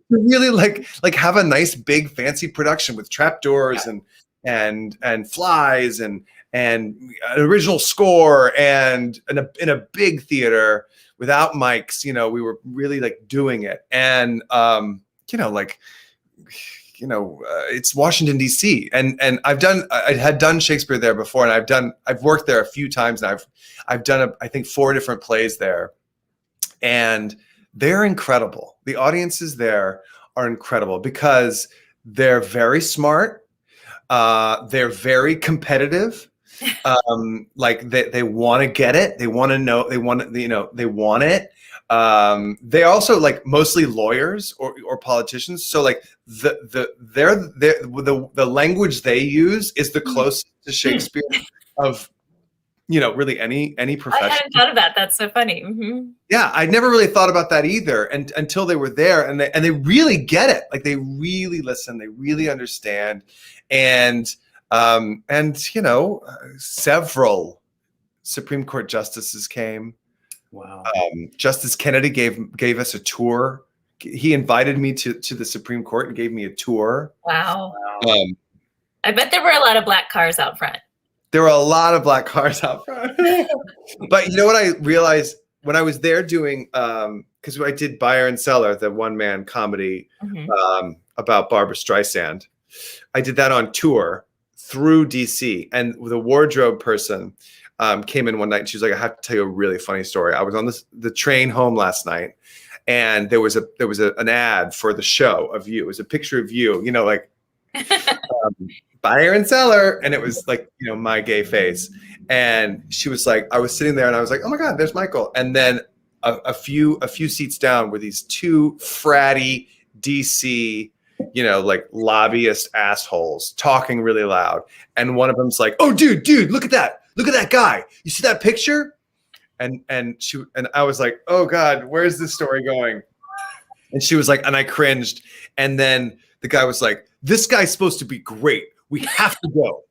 really like have a nice big fancy production with trapdoors and flies and an original score and in a big theater without mics. We were really doing it, and it's Washington D.C. and I had done Shakespeare there before, and I've worked there a few times, and I've done I think 4 different plays there, and they're incredible. The audiences there are incredible because they're very smart, they're very competitive. Like they want to get it. They want to know. They want it. They also like mostly lawyers or politicians. So like the language they use is the closest to Shakespeare of really any profession. I hadn't thought of that. That's so funny. Yeah, I'd never really thought about that either, and until they were there, and they really get it. Like they really listen. They really understand, and several Supreme Court justices came. Wow. Justice Kennedy gave us a tour. He invited me to the Supreme Court and gave me a tour. Wow. I bet there were a lot of black cars out front. There were a lot of black cars out front. But you know what I realized when I was there doing, because I did Buyer and Seller, the one-man comedy about Barbara Streisand. I did that on tour through DC, and the wardrobe person came in one night and she was like, I have to tell you a really funny story. I was on the train home last night, and there was an ad for the show of you. It was a picture of you, like Buyer and Seller, and it was like my gay face. And she was like, I was sitting there and I was like, oh my God, there's Michael. And then a few seats down were these 2 fratty DC like lobbyist assholes talking really loud. And one of them's like, oh, dude, look at that. Look at that guy. You see that picture? And I was like, oh God, where's this story going? And she was like, and I cringed. And then the guy was like, this guy's supposed to be great. We have to go.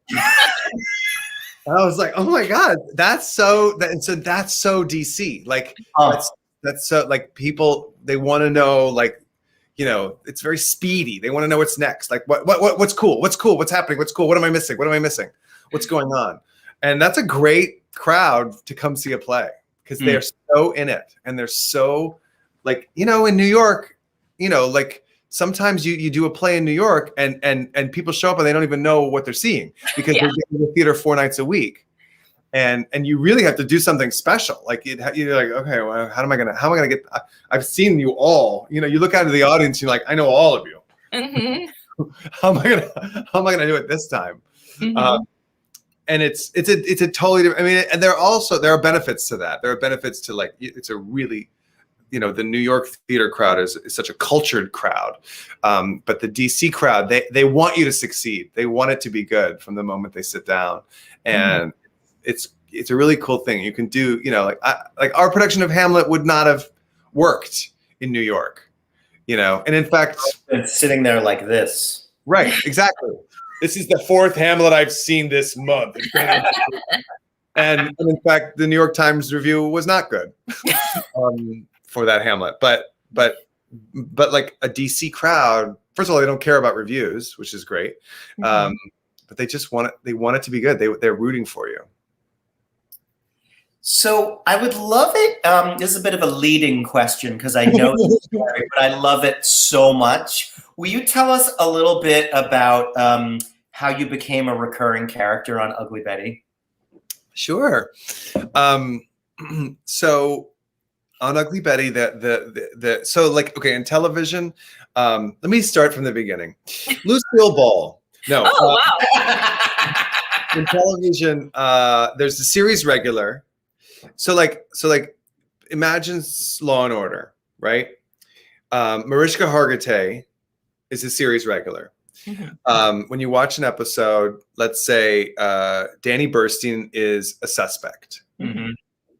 And I was like, oh my God, that's so DC. Like that's so like people, they want to know, like, it's very speedy. They want to know what's next. Like what's cool? What's cool? What's happening? What's cool? What am I missing? What's going on? And that's a great crowd to come see a play because they're so in it, and they're so like, in New York, like sometimes you do a play in New York and people show up and they don't even know what they're seeing because they're in the theater 4 nights a week. And you really have to do something special. Like you're like, okay, well, how am I gonna get? I've seen you all. You look out of the audience. You're like, I know all of you. How am I gonna do it this time? And it's a totally different. I mean, and there are benefits to that. There are benefits to like it's a really, the New York theater crowd is such a cultured crowd, but the DC crowd they want you to succeed. They want it to be good from the moment they sit down, and it's a really cool thing you can do. Like our production of Hamlet would not have worked in New York, and in fact, it's sitting there like this. Right, exactly. This is the 4th Hamlet I've seen this month. And in fact, the New York Times review was not good for that Hamlet. But like a DC crowd, first of all, they don't care about reviews, which is great. But they just want it to be good. They're rooting for you. So I would love it. This is a bit of a leading question because I know the story, but I love it so much. Will you tell us a little bit about how you became a recurring character on Ugly Betty? Sure. So on Ugly Betty, so like, okay, in television, let me start from the beginning. Lucille Ball. No. Oh, wow. In television, there's the series regular. So like imagine Law and Order, right? Mariska Hargitay is a series regular. When you watch an episode, let's say Danny Burstein is a suspect.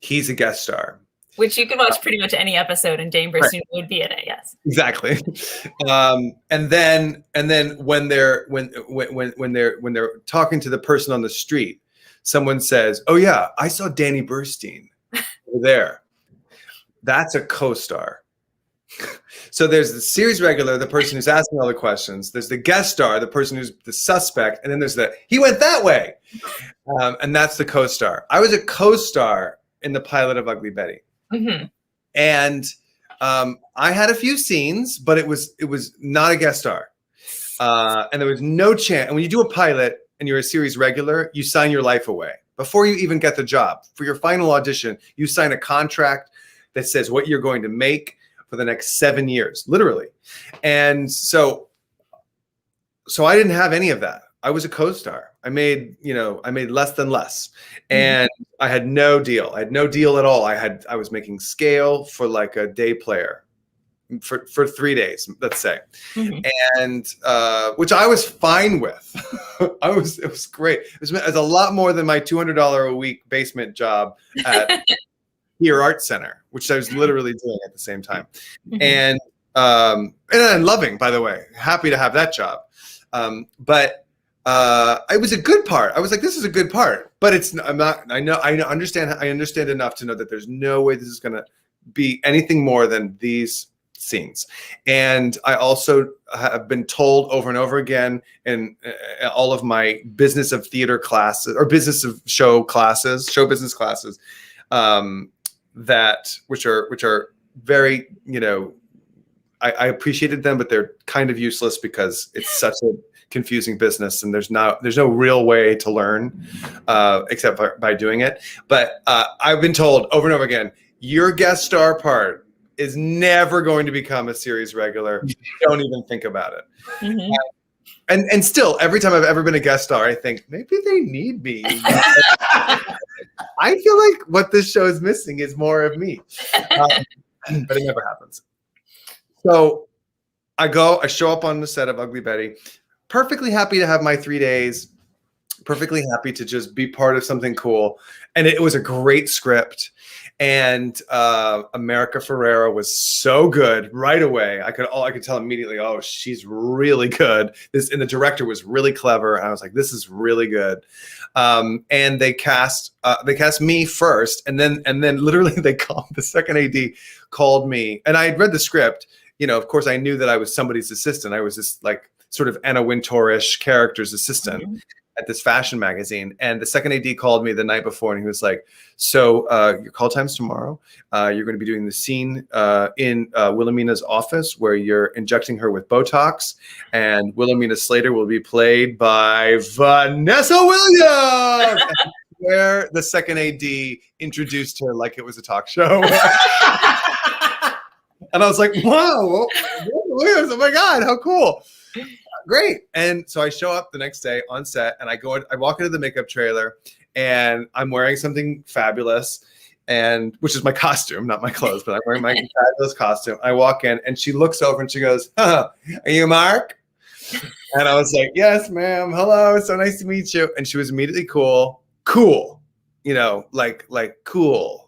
He's a guest star. Which you can watch pretty much any episode, and Danny Burstein would be in it. Yes, exactly. And then when they're talking to the person on the street, someone says, "Oh yeah, I saw Danny Burstein over there." That's a co-star. So there's the series regular, the person who's asking all the questions. There's the guest star, the person who's the suspect, and then there's he went that way, and that's the co-star. I was a co-star in the pilot of Ugly Betty, and I had a few scenes, but it was not a guest star. And there was no chance. And when you do a pilot and you're a series regular, you sign your life away before you even get the job. For your final audition, you sign a contract that says what you're going to make for the next 7 years, literally. And so I didn't have any of that. I was a co-star. I made less than less. And I had no deal. I had no deal at all. I was making scale for like a day player for 3 days, let's say. And which I was fine with. It was great. It was a lot more than my $200 a week basement job at Here Art Center, which I was literally doing at the same time. And I'm loving, by the way, happy to have that job. But it was a good part. I was like, this is a good part, but I understand enough to know that there's no way this is going to be anything more than these scenes. And I also have been told over and over again in all of my business of theater classes or business of show business classes, that which are very, I appreciated them, but they're kind of useless because it's such a confusing business and there's no real way to learn except by doing it. But I've been told over and over again, your guest star part is never going to become a series regular. Don't even think about it. And still, every time I've ever been a guest star, I think maybe they need me. I feel like what this show is missing is more of me, but it never happens. So I show up on the set of Ugly Betty, perfectly happy to have my 3 days, perfectly happy to just be part of something cool. And it was a great script. And America Ferrera was so good right away. I could tell immediately, oh, she's really good. And the director was really clever. And I was like, this is really good. And they cast me first, and then literally the second AD called me, and I had read the script. Of course, I knew that I was somebody's assistant. I was this like sort of Anna Wintour-ish character's assistant at this fashion magazine. And the second AD called me the night before, and he was like, so your call time's tomorrow. You're going to be doing the scene in Wilhelmina's office where you're injecting her with Botox, and Wilhelmina Slater will be played by Vanessa Williams. Where the second AD introduced her like it was a talk show. And I was like, wow, oh my God, how cool. Great. And so I show up the next day on set, and I walk into the makeup trailer, and I'm wearing something fabulous, which is my costume, not my clothes, but I'm wearing my fabulous costume. I walk in, and she looks over and she goes, are you Mark? And I was like, yes, ma'am. Hello. So nice to meet you. And she was immediately cool, like cool.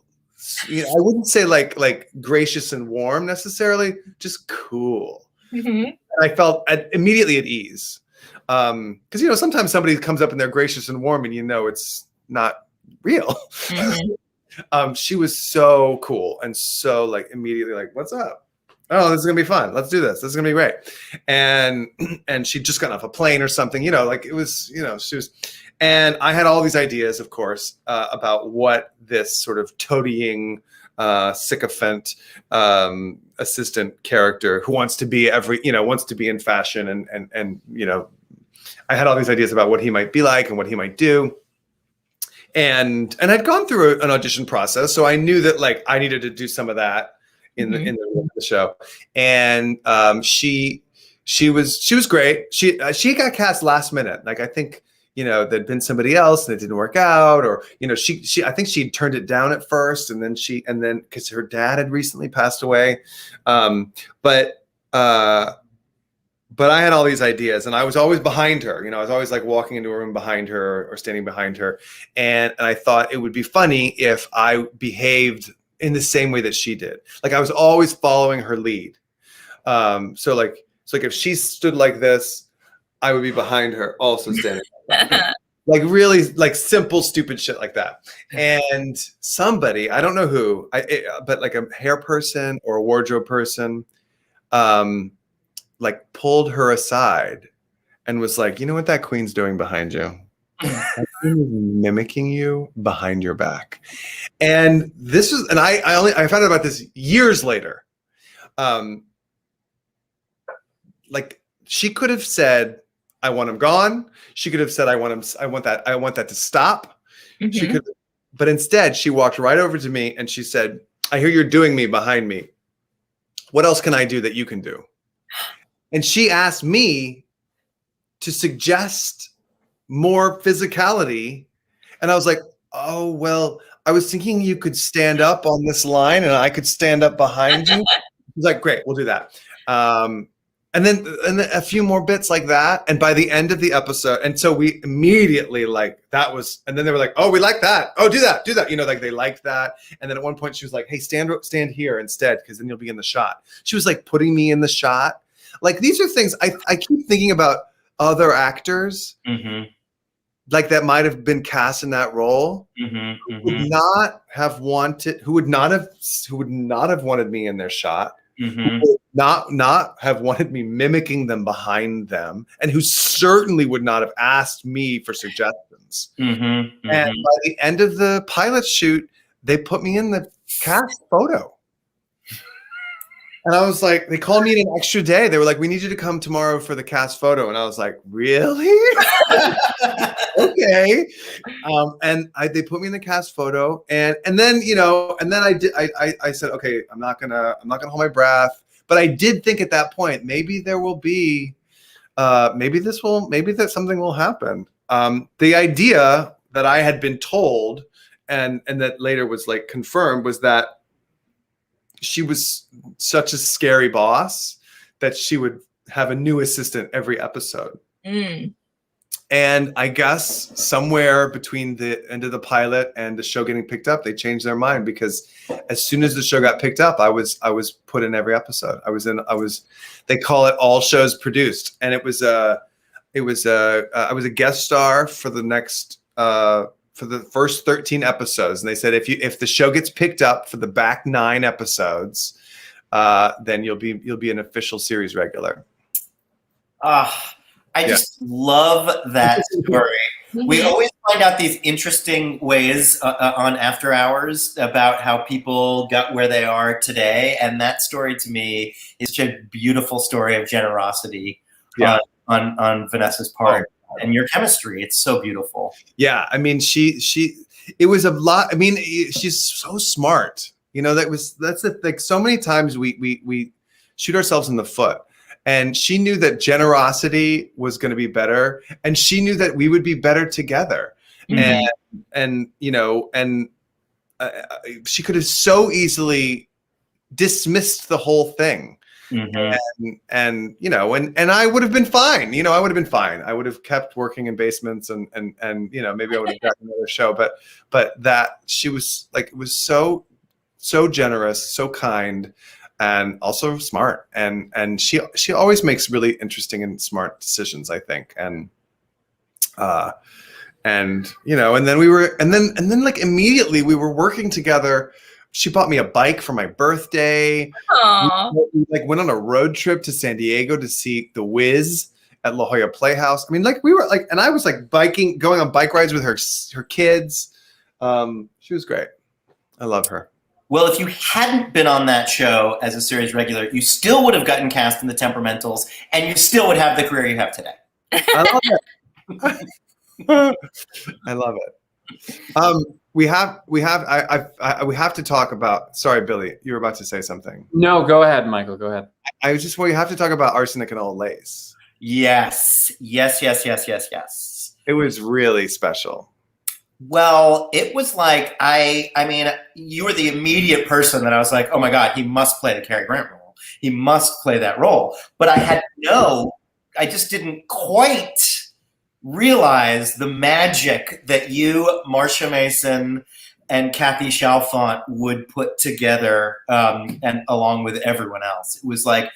I wouldn't say like gracious and warm necessarily, just cool. And I felt immediately at ease. Because, sometimes somebody comes up and they're gracious and warm and it's not real. She was so cool and so like immediately like, what's up? Oh, this is going to be fun. Let's do this. This is going to be great. And she just got off a plane or something, like it was, she was. And I had all these ideas, of course, about what this sort of toadying, sycophant assistant character who wants to be wants to be in fashion, and I had all these ideas about what he might be like and what he might do. And I'd gone through an audition process, so I knew that like I needed to do some of that in the show. And she was great. She got cast last minute. Like I think there'd been somebody else and it didn't work out, or I think she'd turned it down at first, and then because her dad had recently passed away, but I had all these ideas, and I was always behind her. I was always like walking into a room behind her or standing behind her, and I thought it would be funny if I behaved in the same way that she did. Like I was always following her lead. So if she stood like this, I would be behind her, also standing. Like really like simple, stupid shit like that. And somebody, I don't know who, but like a hair person or a wardrobe person, like pulled her aside and was like, you know what that queen's doing behind you? That queen is mimicking you behind your back. And this was, and I found out about this years later. Like she could have said, I want him gone. She could have said, I want that to stop. She could, but instead she walked right over to me and she said, I hear you're doing me behind me. What else can I do that you can do? And she asked me to suggest more physicality. And I was like, oh, well, I was thinking you could stand up on this line and I could stand up behind you. He's like, great, we'll do that. And then a few more bits like that. And by the end of the episode, and so we immediately like that was, and then they were like, oh, we like that. Oh, do that. You know, like they liked that. And then at one point she was like, hey, stand here instead, because then you'll be in the shot. She was like putting me in the shot. Like these are things I keep thinking about other actors like that might have been cast in that role who would not have wanted me in their shot. Who would not have wanted me mimicking them behind them, and who certainly would not have asked me for suggestions. And by the end of the pilot shoot, they put me in the cast photo. And I was like, they called me in an extra day. They were like, we need you to come tomorrow for the cast photo. And I was like, really? Okay. And they put me in the cast photo, and then, you know, and then I said, okay, I'm not gonna hold my breath. But I did think at that point, maybe there will be, maybe that something will happen. The idea that I had been told and that later was like confirmed was that she was such a scary boss that she would have a new assistant every episode. And I guess somewhere between the end of the pilot and the show getting picked up, they changed their mind, because as soon as the show got picked up, I was put in every episode. They call it all shows produced. And I was a guest star for the next, for the first 13 episodes. And they said, if the show gets picked up for the back 9 episodes, then you'll be an official series regular. I just love that story. We always find out these interesting ways on After Hours about how people got where they are today. And that story to me is such a beautiful story of generosity on Vanessa's part. And your chemistry, it's so beautiful. Yeah, I mean, it was a lot. I mean, she's so smart. You know, like so many times we shoot ourselves in the foot. And she knew that generosity was going to be better, and she knew that we would be better together. And you know, and she could have so easily dismissed the whole thing. And you know, and I would have been fine. You know, I would have been fine. I would have kept working in basements, and you know, maybe I would have gotten another show. But that she was like, it was so generous, so kind, and also smart. And she always makes really interesting and smart decisions, I think. And you know, and then like immediately we were working together. She bought me a bike for my birthday. We like went on a road trip to San Diego to see The Wiz at La Jolla Playhouse. I mean, like we were like, and I was like going on bike rides with her kids. She was great. I love her. Well, if you hadn't been on that show as a series regular, you still would have gotten cast in The Temperamentals, and you still would have the career you have today. I love it. I love it. We have to talk about. Sorry, Billy, you were about to say something. No, go ahead, Michael. Go ahead. We have to talk about Arsenic and Old Lace. Yes. It was really special. Well, it was like, I mean, you were the immediate person that I was like, oh my God, he must play the Cary Grant role. He must play that role. But I just didn't quite realize the magic that you, Marcia Mason, and Kathy Chalfant would put together, and along with everyone else. It was like,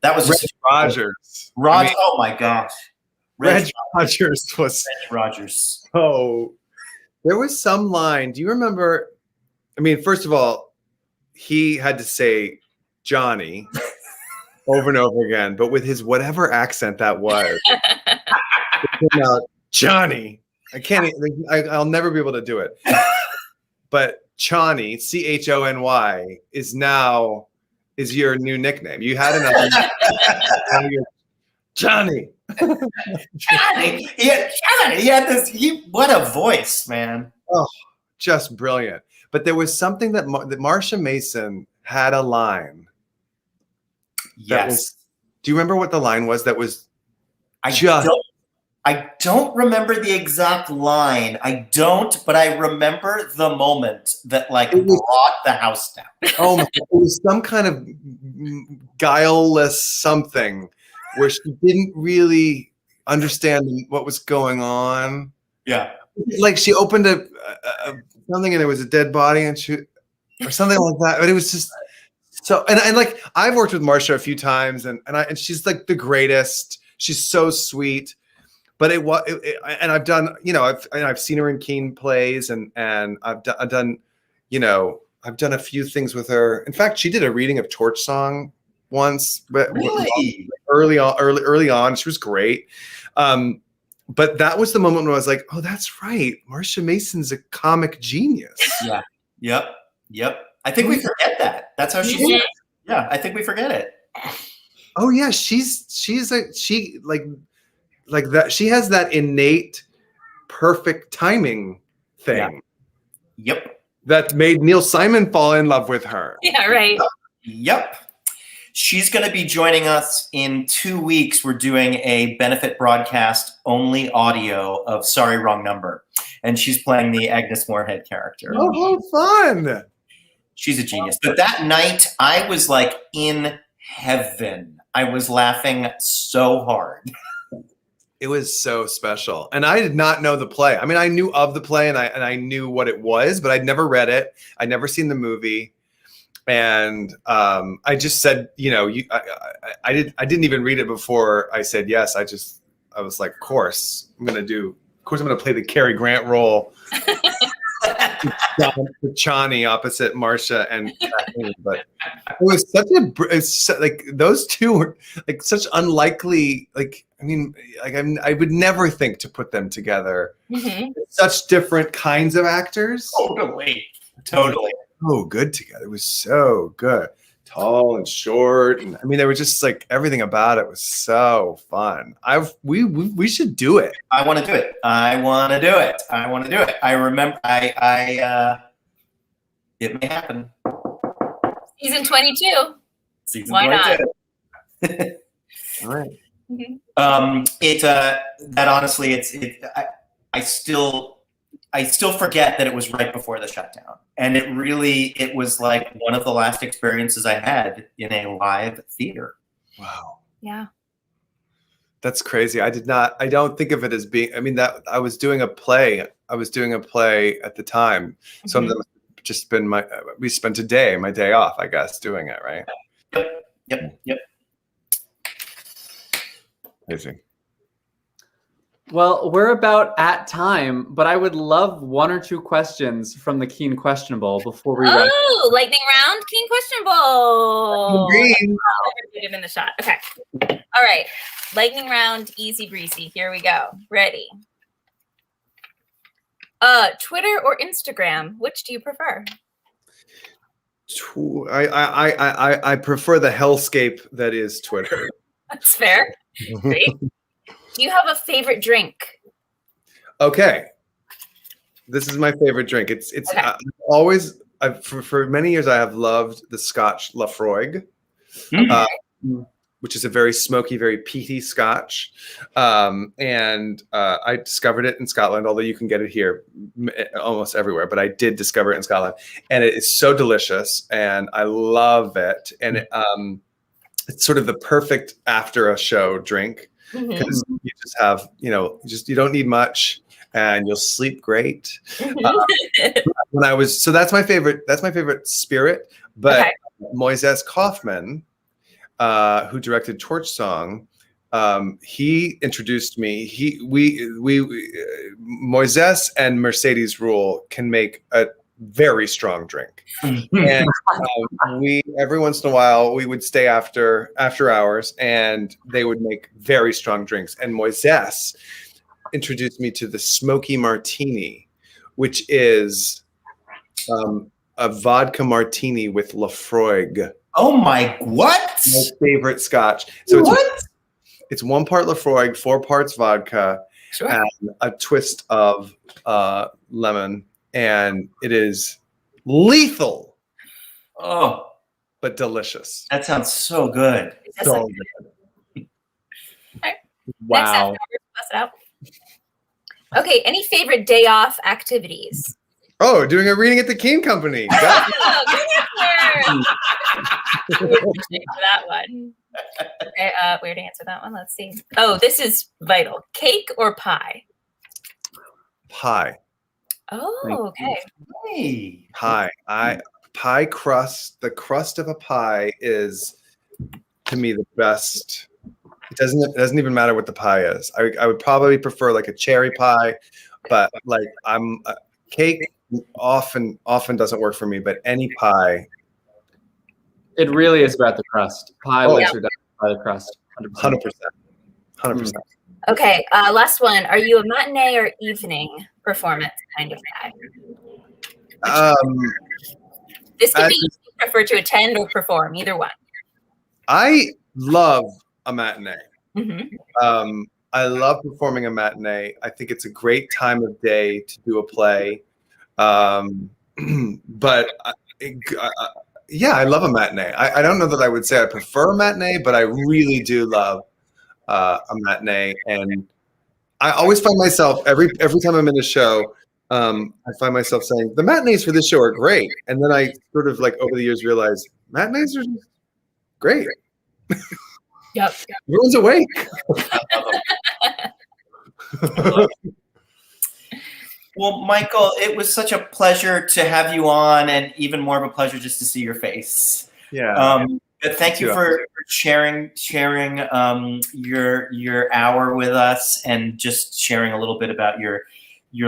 that was just Rogers. Oh my gosh. Reg Rogers was Reg Rogers. Oh. There was some line. Do you remember? I mean, first of all, he had to say Johnny over and over again, but with his whatever accent that was, it came out Johnny. I'll never be able to do it. But Chony, Chony, is your new nickname. You had another. Johnny. Johnny. He had this. What a voice, man. Oh, just brilliant. But there was something that Marsha Mason had a line. Yes. Do you remember what the line was? That was I don't remember the exact line. I don't, but I remember the moment that like brought the house down. Oh my God. It was some kind of guileless something where she didn't really understand what was going on. Yeah. Like she opened a something and there was a dead body or something like that. But it was just so, and like I've worked with Marsha a few times and she's like the greatest. She's so sweet. But and I've done, I've seen her in Keen plays and I've done, I've done a few things with her. In fact, she did a reading of Torch Song once, but really early on, she was great. But that was the moment when I was like, oh, that's right. Marsha Mason's a comic genius. Yeah. Yep. I think we forget that. That's how she is. Yeah. I think we forget it. Oh yeah. She that. She has that innate perfect timing thing. Yeah. Yep. That made Neil Simon fall in love with her. Yeah, right. Yep. She's going to be joining us in 2 weeks. We're doing a benefit broadcast, only audio of Sorry, Wrong Number. And she's playing the Agnes Moorehead character. Oh, fun. She's a genius. But that night, I was like in heaven. I was laughing so hard. It was so special. And I did not know the play. I mean, I knew of the play and I knew what it was, but I'd never read it. I'd never seen the movie. And I just said, I didn't even read it before I said yes. I was like, of course I'm going to play the Cary Grant role. Chani opposite Marsha and Kathleen. But it was like those two were like such unlikely, I would never think to put them together. Mm-hmm. Such different kinds of actors. Totally. So good together. It was so good. Tall and short, and they were just like everything about it was so fun. We should do it. I want to do it. I remember. It may happen. Season 22. Why 22. not? All right. Mm-hmm. That honestly, I still forget that it was right before the shutdown. And it was like one of the last experiences I had in a live theater. Wow. Yeah. That's crazy. I don't think of it as being, that I was doing a play. I was doing a play at the time. Mm-hmm. Some of them have just been we spent my day off, I guess, doing it, right? Yep. Amazing. Well, we're about at time, but I would love one or two questions from the Keen Questionable before we wrap. Oh, lightning round, Keen Questionable. Green. Put him in the shot. Okay. All right. Lightning round, easy breezy. Here we go. Ready. Twitter or Instagram? Which do you prefer? I prefer the hellscape that is Twitter. That's fair. Great. Do you have a favorite drink? Okay. This is my favorite drink. It's okay. For many years I have loved the Scotch Laphroaig, which is a very smoky, very peaty Scotch. And I discovered it in Scotland, although you can get it here almost everywhere, but I did discover it in Scotland. And it is so delicious and I love it. And it's sort of the perfect after a show drink. Because you just have, you don't need much, and you'll sleep great. That's my favorite spirit. But okay. Moises Kaufman, who directed Torch Song, he introduced me. Moises and Mercedes Rule can make a very strong drink, and every once in a while we would stay after hours and they would make very strong drinks, and Moises introduced me to the smoky martini, which is a vodka martini with Laphroaig. Oh my, what? My favorite Scotch. So It's 1 part Laphroaig, 4 parts vodka, Sure. and a twist of lemon, and it is lethal Oh, but delicious. that sounds so good. Just So like- good. Right. Next Wow. up, bust it out. Okay, any favorite day off activities? Oh, doing a reading at the Keen Company. Oh, good answer. For that one. Okay, weird answer that one. Let's see. Oh, this is vital. Cake or pie? Pie. Oh, okay. Hey. Pie. Pie crust. The crust of a pie is, to me, the best. It doesn't even matter what the pie is. I would probably prefer like a cherry pie, but like cake often doesn't work for me. But any pie, It really is about the crust. Pie Oh, lives or dies by the crust. 100%. 100%. Okay, last one. Are you a matinee or evening performance kind of guy? This can be you prefer to attend or perform, either one. I love a matinee. Mm-hmm. I love performing a matinee. I think it's a great time of day to do a play. But yeah, I love a matinee. I don't know that I would say I prefer a matinee, but I really do love a matinee. And I always find myself every time I'm in a show, I find myself saying the matinees for this show are great, and then I sort of like over the years realize matinees are just great. Yep. Everyone's awake. Well, Michael, it was such a pleasure to have you on, and even more of a pleasure just to see your face. Yeah. But thank you for sharing your hour with us, and just sharing a little bit about your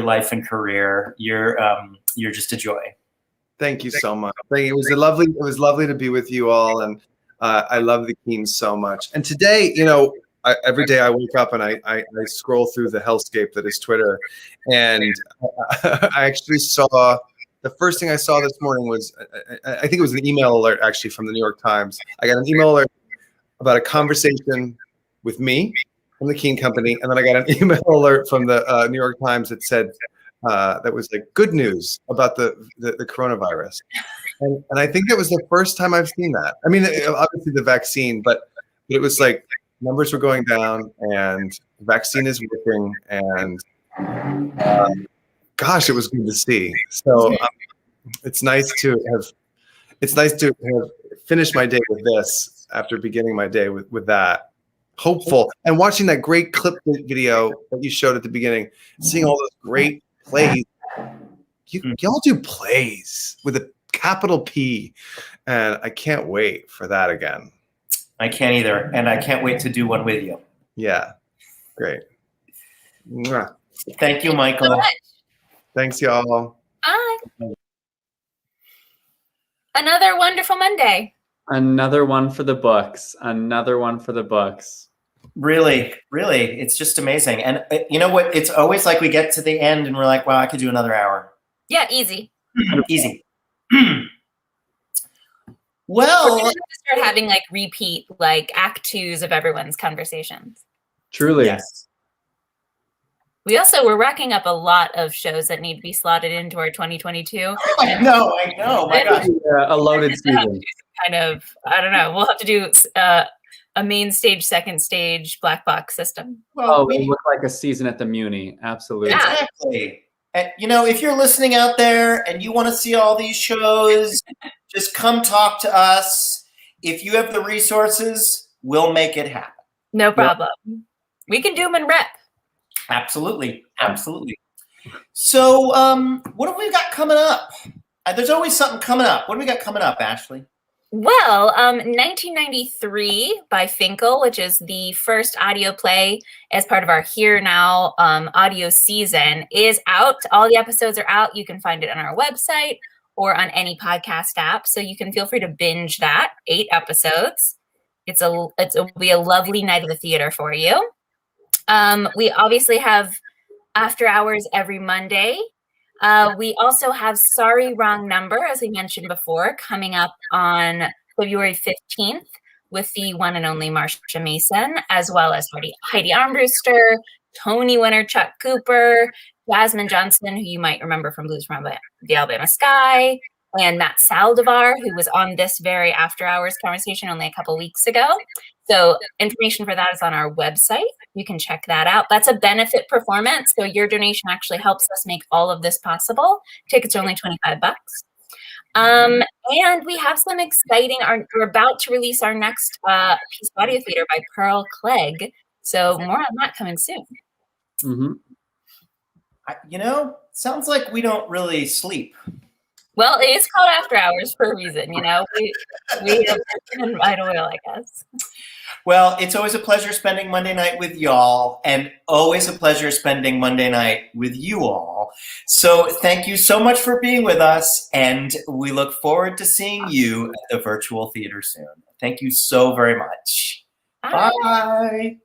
life and career. You're just a joy. Thank you so much. It was lovely to be with you all, and I love the Keens so much. And today, every day I wake up and I scroll through the hellscape that is Twitter, and I actually saw the first thing I saw this morning was I think it was an email alert actually from the New York Times. I got an email alert about a conversation with me from the Keen Company, and then I got an email alert from the New York Times that said that was like good news about the coronavirus. And I think that was the first time I've seen that. I mean, obviously the vaccine, but it was like numbers were going down and the vaccine is working, and gosh, it was good to see. So it's nice to have finished my day with this after beginning my day with that. Hopeful, and watching that great clip video that you showed at the beginning, seeing all those great plays. Y'all do plays with a capital P, and I can't wait for that again. I can't either, and I can't wait to do one with you. Yeah, great. Mwah. Thank you, Michael. Thanks, y'all. Bye. Another wonderful Monday. Another one for the books. Another one for the books. Really, it's just amazing. And you know what? It's always like we get to the end and we're like, wow, I could do another hour. Yeah, easy. Easy. We're Well, gonna start having like repeat like act twos of everyone's conversations. Truly. yes. We're racking up a lot of shows that need to be slotted into our 2022. I know. My gosh. A loaded season. Kind of, I don't know. We'll have to do a main stage, second stage, black box system. Well, It looked like a season at the Muni. Absolutely. Yeah. exactly. And if you're listening out there and you want to see all these shows, just come talk to us. If you have the resources, we'll make it happen. No problem. We can do them in rep. Absolutely. So, what have we got coming up? There's always something coming up. What do we got coming up, Ashley? Well, 1993 by Finkel, which is the first audio play as part of our Here Now audio season, is out. All the episodes are out. You can find it on our website or on any podcast app. So you can feel free to binge that. 8 episodes. It'll be a lovely night of the theater for you. We obviously have after hours every Monday. We also have Sorry Wrong Number, as we mentioned before, coming up on February 15th with the one and only Marsha Mason, as well as Heidi Armbruster, Tony winner Chuck Cooper, Jasmine Johnson, who you might remember from Blues from the Alabama Sky, and Matt Saldivar, who was on this very after hours conversation only a couple weeks ago. So information for that is on our website. You can check that out. That's a benefit performance. So your donation actually helps us make all of this possible. Tickets are only $25. And we have some exciting, we're about to release our next piece of audio theater by Pearl Clegg. So more on that coming soon. Mm-hmm. You know, sounds like we don't really sleep. Well, it is called After Hours for a reason, you know. We have been right oil, I guess. Well, it's always a pleasure spending Monday night with y'all, and always a pleasure spending Monday night with you all. So thank you so much for being with us, and we look forward to seeing you at the virtual theater soon. Thank you so very much. Bye. Bye.